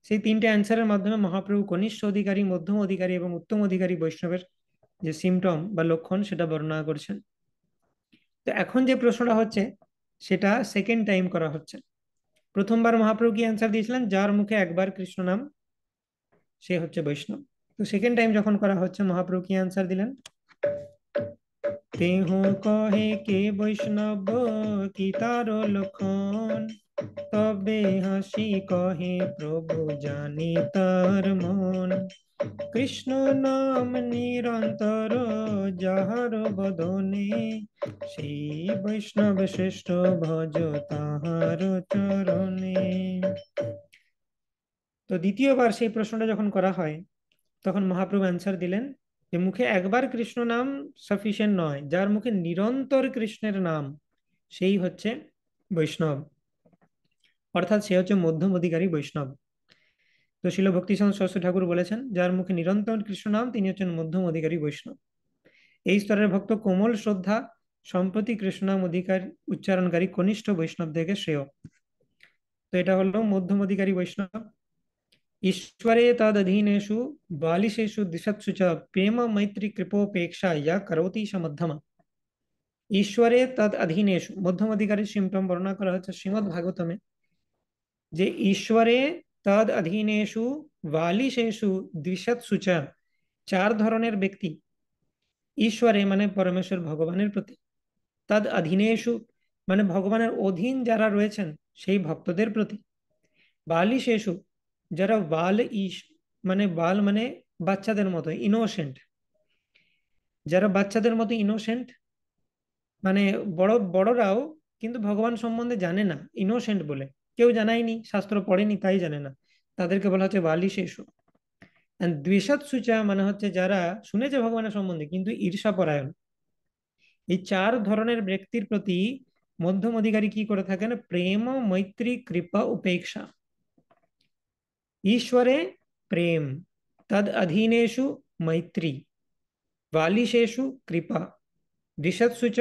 সেই 3টে অ্যান্সারের মাধ্যমে মহাপ্রভু কনিষ্ঠ অধিকারী, মধ্যম অধিকারী এবং উত্তম অধিকারী বৈষ্ণবের যে সিমটম বা লক্ষণ, সেটা বর্ণনা করছেন। তো এখন যে প্রশ্নটা হচ্ছে, সেটা সেকেন্ড টাইম করা হচ্ছে। প্রথমবার মহাপ্রভু কি অ্যান্সার দিয়েছিলেন, যার মুখে একবার কৃষ্ণ নাম, সে হচ্ছে বৈষ্ণব। তো সেকেন্ড টাইম যখন করা হচ্ছে, মহাপ্রভু কি অ্যান্সার দিলেন, তেহু কহে কে বৈষ্ণব, কি তারো লক্ষণ, তবে হাসি কহে প্রভু জানি তার মন, কৃষ্ণ নাম নিরন্তর যাহার বদনে, সেই বৈষ্ণব শ্রেষ্ঠ ভজ তাহার চরণে। তো দ্বিতীয়বার সেই প্রশ্নটা যখন করা হয়, তখন মহাপ্রভু অ্যান্সার দিলেন যে মুখে একবার কৃষ্ণ নাম সাফিসিয়েন্ট নয়, যার মুখে নিরন্তর কৃষ্ণের নাম, সেই হচ্ছে বৈষ্ণব, অর্থাৎ সে হচ্ছে মধ্যম অধিকারী বৈষ্ণব। তো শিল ভক্তিচন্দ্র সরস্বতী ঠাকুর বলেছেন, যার মুখে নিরন্তর কৃষ্ণ নাম, তিনি হচ্ছেন মধ্যম অধিকারী বৈষ্ণব। এই স্তরের ভক্ত কোমল শ্রদ্ধা সম্প্রতি কৃষ্ণ নাম অধিকার উচ্চারণকারী কনিষ্ঠ বৈষ্ণব থেকে শ্রেয়। তো এটা হলো মধ্যম অধিকারী বৈষ্ণব। ईश्वरे तदधीनेषु बालिशेषु दिशत्सु च प्रेम मैत्री कृपोपेक्षा या करोति समध्यम। ঈশ্বরে তদ অধীনেষু, মধ্যম অধিকারীর সিমটম বর্ণনা করা হচ্ছে শ্রীমদ্ ভাগবতমে, যে ঈশ্বরে তদ অধীনেষু বালিশেষু দ্বিষৎসু চ, 4 ধরনের ব্যক্তি ঈশ্বরে মানে পরমেশ্বর ভগবানের প্রতি, তদ অধীনেষু মানে ভগবানের অধীন যারা রয়েছেন সেই ভক্তদের প্রতি, বালিশেষু যারা বাল ইস মানে বাল মানে বাচ্চাদের মতো ইনোসেন্ট, যারা বাচ্চাদের মতো ইনোসেন্ট, মানে বড়রাও কিন্তু ভগবান সম্বন্ধে জানে না, ইনোসেন্ট বলে কেউ জানায়নি, শাস্ত্র পড়েনি তাই জানে না, তাদেরকে বলা হচ্ছে বালি শিশু। দ্বিষাৎ সুচা মানে হচ্ছে যারা শুনেছে ভগবানের সম্বন্ধে কিন্তু ঈর্ষাপরায়ণ। এই 4 ধরনের ব্যক্তির প্রতি মধ্যম অধিকারী কি করে থাকেন, প্রেম, মৈত্রী, কৃপা, উপেক্ষা। ঈশ্বরে প্রেম, তদ অধীনেষু মৈত্রী, বালিশেষু কৃপা, দ্বিষৎসু চ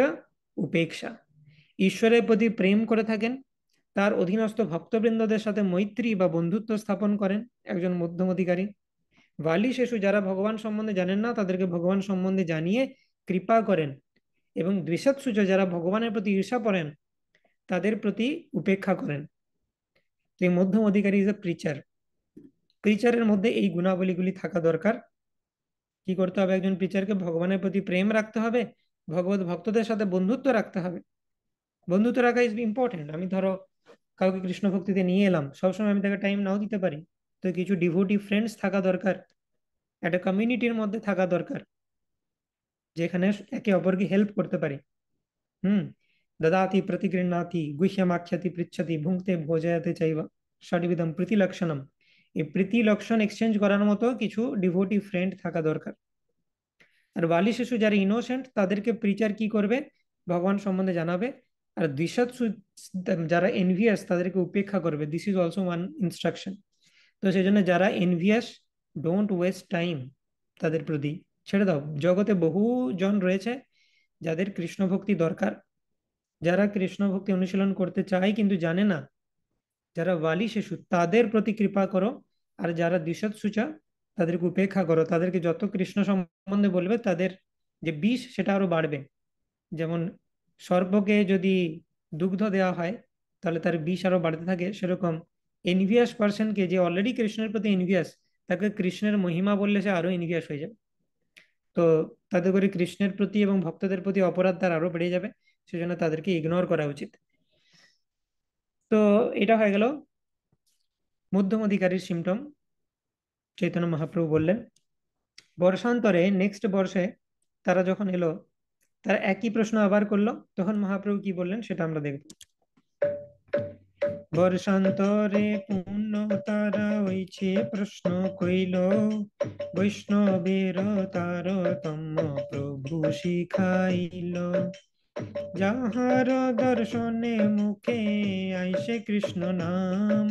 উপেক্ষা। ঈশ্বরের প্রতি প্রেম করে থাকেন, তার অধীনস্থ ভক্তবৃন্দদের সাথে মৈত্রী বা বন্ধুত্ব স্থাপন করেন, একজন মধ্যম অধিকারী। বালি শিশু যারা ভগবান সম্বন্ধে জানেন না, তাদেরকে ভগবান সম্বন্ধে জানিয়ে কৃপা করেন। এবং দ্বিষৎসুচ যারা ভগবানের প্রতি ঈর্ষা করেন, তাদের প্রতি উপেক্ষা করেন। এই মধ্যম অধিকারী ইজ এ প্রিচার। প্রিচারের মধ্যে এই গুণাবলীগুলি থাকা দরকার। কি করতে হবে, একজন প্রিচারকে ভগবানের প্রতি প্রেম রাখতে হবে, ভগবত ভক্তদের সাথে বন্ধুত্ব রাখতে হবে। বন্ধুত্ব রাখা ইজ ইম্পর্টেন্ট। আমি ধরো কাউকে কৃষ্ণ ভক্তিতে নিয়ে এলাম, সবসময় আমি তাকে টাইম নাও দিতে পারি, তো কিছু ডিভোটি ফ্রেন্ডস থাকা দরকার, একটা কমিউনিটির মধ্যে থাকা দরকার, যেখানে একে অপরকে হেল্প করতে পারি। হুম। দদাতি প্রতিগৃহ্ণাতি গুহ্যমাখ্যাতি পৃচ্ছতি ভুঙ্ক্তে ভোজয়াতে চাইবা ষডবিধম প্রীতি লক্ষণম। এই প্রীতি লক্ষণ এক্সচেঞ্জ করার মতো কিছু ডিভোটি ফ্রেন্ড থাকা দরকার। আর বালি শিশু যারা ইনোসেন্ট, তাদেরকে প্রিচার কি করবে, ভগবান সম্বন্ধে জানাবে। আর দ্বিষৎ যারা এনভিয়াস, তাদেরকে উপেক্ষা করবে। This is also one instruction. তো সেই জন্য যারা এনভিয়াস, ডোন্ট ওয়েস্ট টাইম, তাদের প্রতি ছেড়ে দাও। জগতে বহু জন রয়েছে যাদের কৃষ্ণ ভক্তি দরকার, যারা কৃষ্ণ ভক্তি অনুশীলন করতে চায় কিন্তু জানে না, যারা বালি শিশু, তাদের প্রতি কৃপা করো। আর যারা দ্বিষৎ সুচা, তাদেরকে উপেক্ষা করো। তাদেরকে যত কৃষ্ণ সম্বন্ধে বলবে, তাদের যে বিষ সেটা আরো বাড়বে। যেমন সর্পকে যদি দুগ্ধ দেওয়া হয়, তাহলে তার বিষ আরো বাড়তে থাকে, সেরকম এনভিয়াস পার্সনকে, যে অলরেডি কৃষ্ণের প্রতি এনভিয়াস, তাকে কৃষ্ণের মহিমা বললে সে আরো এনভিয়াস হয়ে যাবে। তো তাতে করে কৃষ্ণের প্রতি এবং ভক্তদের প্রতি অপরাধ তার আরো বেড়ে যাবে। সেজন্য তাদেরকে ইগনোর করা উচিত। তো এটা হয়ে গেল মধ্যম অধিকারীর সিমটম। চৈতন্য মহাপ্রভু বললেন। বর্ষান্তরে নেক্সট বর্ষে তারা যখন এলো, তারা একই প্রশ্ন আবার করলো। তখন মহাপ্রভু কি বললেন সেটা আমরা দেখব। বর্ষান্তরে পূর্ণ তারা হইছে প্রশ্ন কইল, বৈষ্ণবের তারতম্য প্রভু শিখাইল। যাহার দর্শনে মুখে আইসে কৃষ্ণ নাম,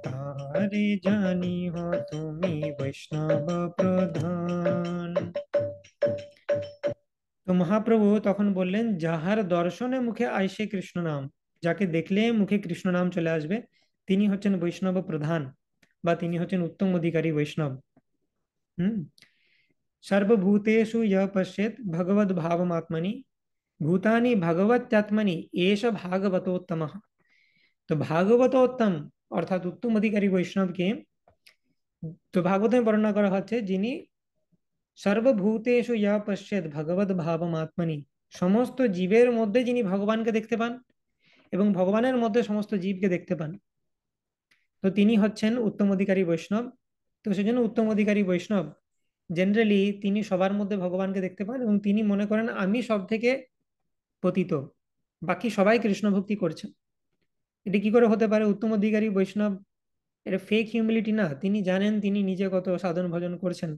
তাহারে জানিহ তুমি বৈষ্ণব প্রধান। তো মহাপ্রভু তখন বললেন, যাহার দর্শনে মুখে আইসে কৃষ্ণ নাম, যাকে দেখলে মুখে কৃষ্ণ নাম চলে আসবে, তিনি হচ্ছেন বৈষ্ণব প্রধান, বা তিনি হচ্ছেন উত্তম অধিকারী বৈষ্ণব। হুম। সর্বভূতেষু ইহ পশ্যেত ভগবদ ভাবমাত্মনি, ভূতানি ভগবত্যাত্মনি এষ ভাগবতোত্তমঃ। তো ভাগবতোত্তম অর্থাৎ উত্তম অধিকারী বৈষ্ণবকে তো ভাগবতে বর্ণনা করা হচ্ছে, যিনি সর্বভূতেষু ইহ পশ্যেত ভগবদ ভাবমাত্মনি, সমস্ত জীবের মধ্যে যিনি ভগবানকে দেখতে পান এবং ভগবানের মধ্যে সমস্ত জীবকে দেখতে পান, তো তিনি হচ্ছেন উত্তম অধিকারী বৈষ্ণব। তো সেজন্য উত্তম অধিকারী বৈষ্ণব জেনারেলি তিনি সবার মধ্যে ভগবানকে দেখতে পান এবং তিনি মনে করেন আমি সব থেকে পতিত, বাকি সবাই কৃষ্ণ ভক্তি করছেন। এটা কি করে হতে পারে? উত্তম অধিকারী বৈষ্ণব, এটা ফেক হিউমিলিটি না, তিনি জানেন তিনি নিজে কত সাধন ভজন করছেন।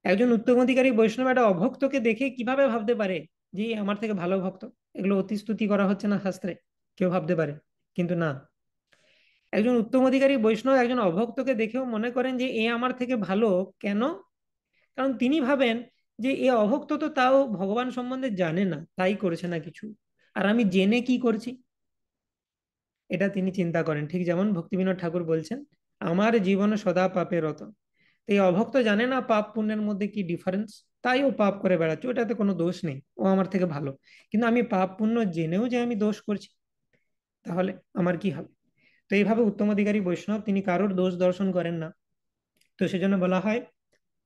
একজন উত্তম অধিকারী বৈষ্ণব একটা অভক্তকে দেখে কিভাবে ভাবতে পারে যে এ আমার থেকে ভালো ভক্ত? এগুলো অতি স্তুতি করা হচ্ছে না শাস্ত্রে? কেউ ভাবতে পারে, কিন্তু না। একজন উত্তম অধিকারী বৈষ্ণব একজন অভক্তকে দেখেও মনে করেন যে এ আমার থেকে ভালো। কেন? কারণ তিনি ভাবেন যে এ অভক্ত তো তাও ভগবান সম্বন্ধে জানে না, তাই করেছে না কিছু, আর আমি জেনে কি করছি, এটা তিনি চিন্তা করেন। ঠিক যেমন ভক্তিবিনোদ ঠাকুর বলছেন, আমার জীবন সদা পাপে রত। তো এই অভক্ত জানে না পাপ পুণ্যের মধ্যে কি ডিফারেন্স, তাই ও পাপ করে বেড়াচ্ছে, ওটাতে কোনো দোষ নেই, ও আমার থেকে ভালো। কিন্তু আমি পাপ পুণ্য জেনেও যে আমি দোষ করছি, তাহলে আমার কি হবে? তো এইভাবে উত্তম অধিকারী বৈষ্ণব তিনি কারোর দোষ দর্শন করেন না। তো সেজন্য বলা হয়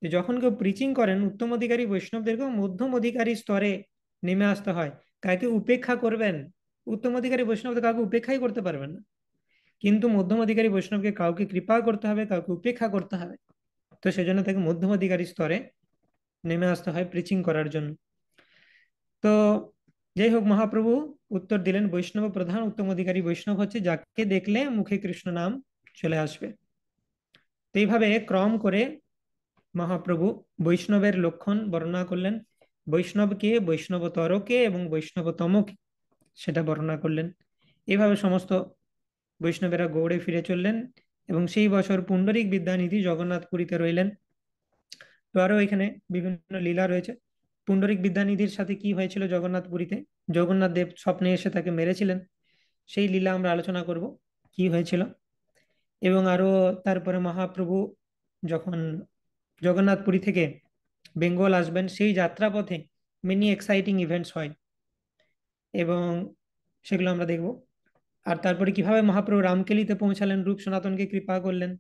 যে যখন কেউ প্রিচিং করেন, উত্তম অধিকারী বৈষ্ণবদেরকেও মধ্যম অধিকারী স্তরে নেমে আসতে হয়। কাকে উপেক্ষা করবেন? উত্তম অধিকারী বৈষ্ণব তো কাউকে উপেক্ষাই করতে পারবেন না, কিন্তু মধ্যম অধিকারী বৈষ্ণবকে কাউকে কৃপা করতে হবে, কাউকে উপেক্ষা করতে হবে। তো সেজন্য তাকে মধ্যম অধিকারী স্তরে নেমে আসতে হয় প্রিচিং করার জন্য। তো যাই হোক, মহাপ্রভু উত্তর দিলেন, বৈষ্ণব প্রধান উত্তম অধিকারী বৈষ্ণব হচ্ছে যাকে দেখলে মুখে কৃষ্ণ নাম চলে আসবে। তো এইভাবে ক্রম করে মহাপ্রভু বৈষ্ণবের লক্ষণ বর্ণনা করলেন। বৈষ্ণবকে, বৈষ্ণবতরকে এবং বৈষ্ণবতমকে সেটা বর্ণনা করলেন। এইভাবে সমস্ত বৈষ্ণবেরা গৌড়ে ফিরে চললেন এবং সেই বছর পুণ্ডরিক বিদ্যানিধি জগন্নাথপুরীতে রইলেন। তো আরো এখানে বিভিন্ন লীলা রয়েছে। পুণ্ডরিক বিদ্যানিধির সাথে কি হয়েছিল জগন্নাথপুরীতে? জগন্নাথ দেব স্বপ্নে এসে তাকে মেরেছিলেন, সেই লীলা আমরা আলোচনা করব, কি হয়েছিল। এবং আরো তারপরে মহাপ্রভু যখন জগন্নাথপুরী থেকে বেঙ্গল আসবেন, সেই যাত্রাপথে মেনি এক্সাইটিং ইভেন্টস হয় এবং সেগুলো আমরা দেখব। আর তারপরে কিভাবে মহাপ্রভু রামকেলিতে পৌঁছালেন, রূপ সনাতনকে কৃপা করলেন,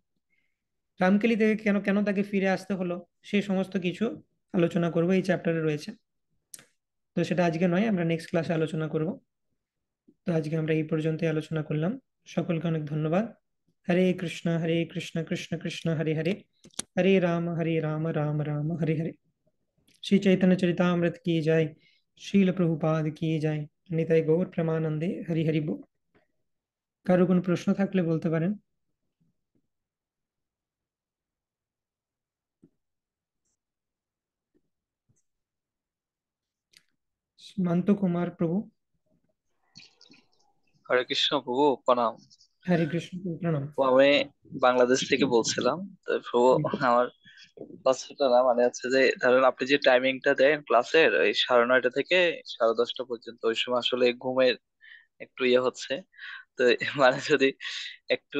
রামকেলি থেকে কেন কেন তাকে ফিরে আসতে হলো, সেই সমস্ত কিছু আলোচনা করব, এই চ্যাপ্টারে রয়েছে। তো সেটা আজকে নয়, আমরা নেক্সট ক্লাসে আলোচনা করব। তো আজকে আমরা এই পর্যন্তই আলোচনা করলাম। সকলকে অনেক ধন্যবাদ। হরে কৃষ্ণ কৃষ্ণ কৃষ্ণ হরে হরে, হরে রাম রাম রাম হরে হরে। श्री चैतन्य चरितामृत की जय। शील प्रभुपाद की जय। নিতাই গৌর প্রেমানন্দে হরি হরি বল। কারো কোনো প্রশ্ন থাকলে বলতে পারেন। সীমান্ত কুমার প্রভু। হরে কৃষ্ণ প্রভু, প্রণাম। হরে কৃষ্ণ প্রভু, প্রণাম। তো আমি বাংলাদেশ থেকে বলছিলাম। তো প্রভু, হুম। আমার কথাটা না মানে হচ্ছে যে ধরেন আপনি যে টাইমিংটা দেন ক্লাসের ওই 9:30 থেকে 10:30 পর্যন্ত, ওই সময় আসলে ঘুমের একটু ইয়ে হচ্ছে। তো মানে যদি একটু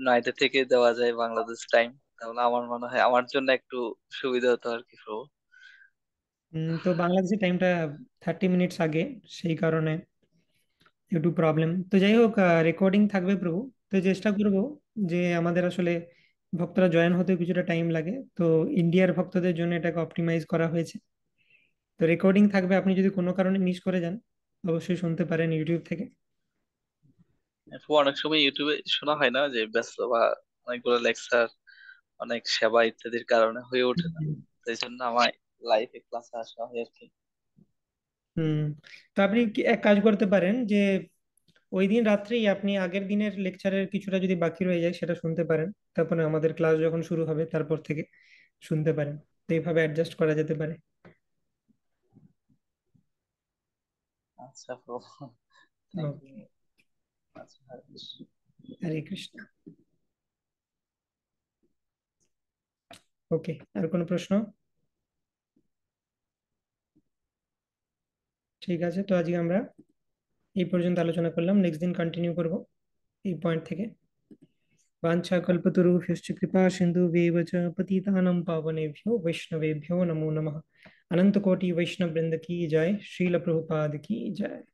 9টা থেকে দেওয়া যায় বাংলাদেশ টাইম, তাহলে আমার মনে হয় আমার জন্য একটু সুবিধা হতো আর কি প্রভু। তো বাংলাদেশের টাইমটা 30 মিনিটস আগে, সেই কারণে একটু প্রবলেম। তো যাই হোক, রেকর্ডিং থাকবে প্রভু। তো চেষ্টা করব যে আমাদের আসলে ভক্তরা জয়েন হতে কিছুটা টাইম লাগে, তো ইন্ডিয়ার ভক্তদের জন্য এটাকে অপটিমাইজ করা হয়েছে। তো রেকর্ডিং থাকবে, আপনি যদি কোনো কারণে মিস করে যান অবশ্যই শুনতে পারেন ইউটিউব থেকে। এরপর অনেক সময় ইউটিউবে শোনা হয় না যে ব্যস্ত বা অনেকগুলো লেকচার, অনেক সেবা ইত্যাদির কারণে হয়ে ওঠে না। হুম। সেই জন্য আমার লাইভে ক্লাসে আসা হয় আর কি। হুম। তো আপনি এক কাজ করতে পারেন যে ওই দিন রাত্রেই আপনি আগের দিনের লেকচারের কিছুটা যদি বাকি রয়ে যায় সেটা শুনতে পারেন, তারপরে আমাদের ক্লাস যখন শুরু হবে তারপর থেকে শুনতে পারেন। তো এইভাবে অ্যাডজাস্ট করা যেতে পারে। আচ্ছা ব্রো, থ্যাংক ইউ। ওকে। আচ্ছা। হরে কৃষ্ণ। ওকে, আর কোনো প্রশ্ন? ঠিক আছে, তো আজকে আমরা এই পর্যন্ত আলোচনা করলাম, নেক্সট দিন কন্টিনিউ করব এই পয়েন্ট থেকে। वाञ्छाकल्पतरुभ्यश्च कृपा सिन्धुभ्येव च पतितानां पावनेभ्यो वैष्णवेभ्यो नमो नमः। अनंत कोटि वैष्णव वृंद की जय। श्रील प्रभुपाद की जय।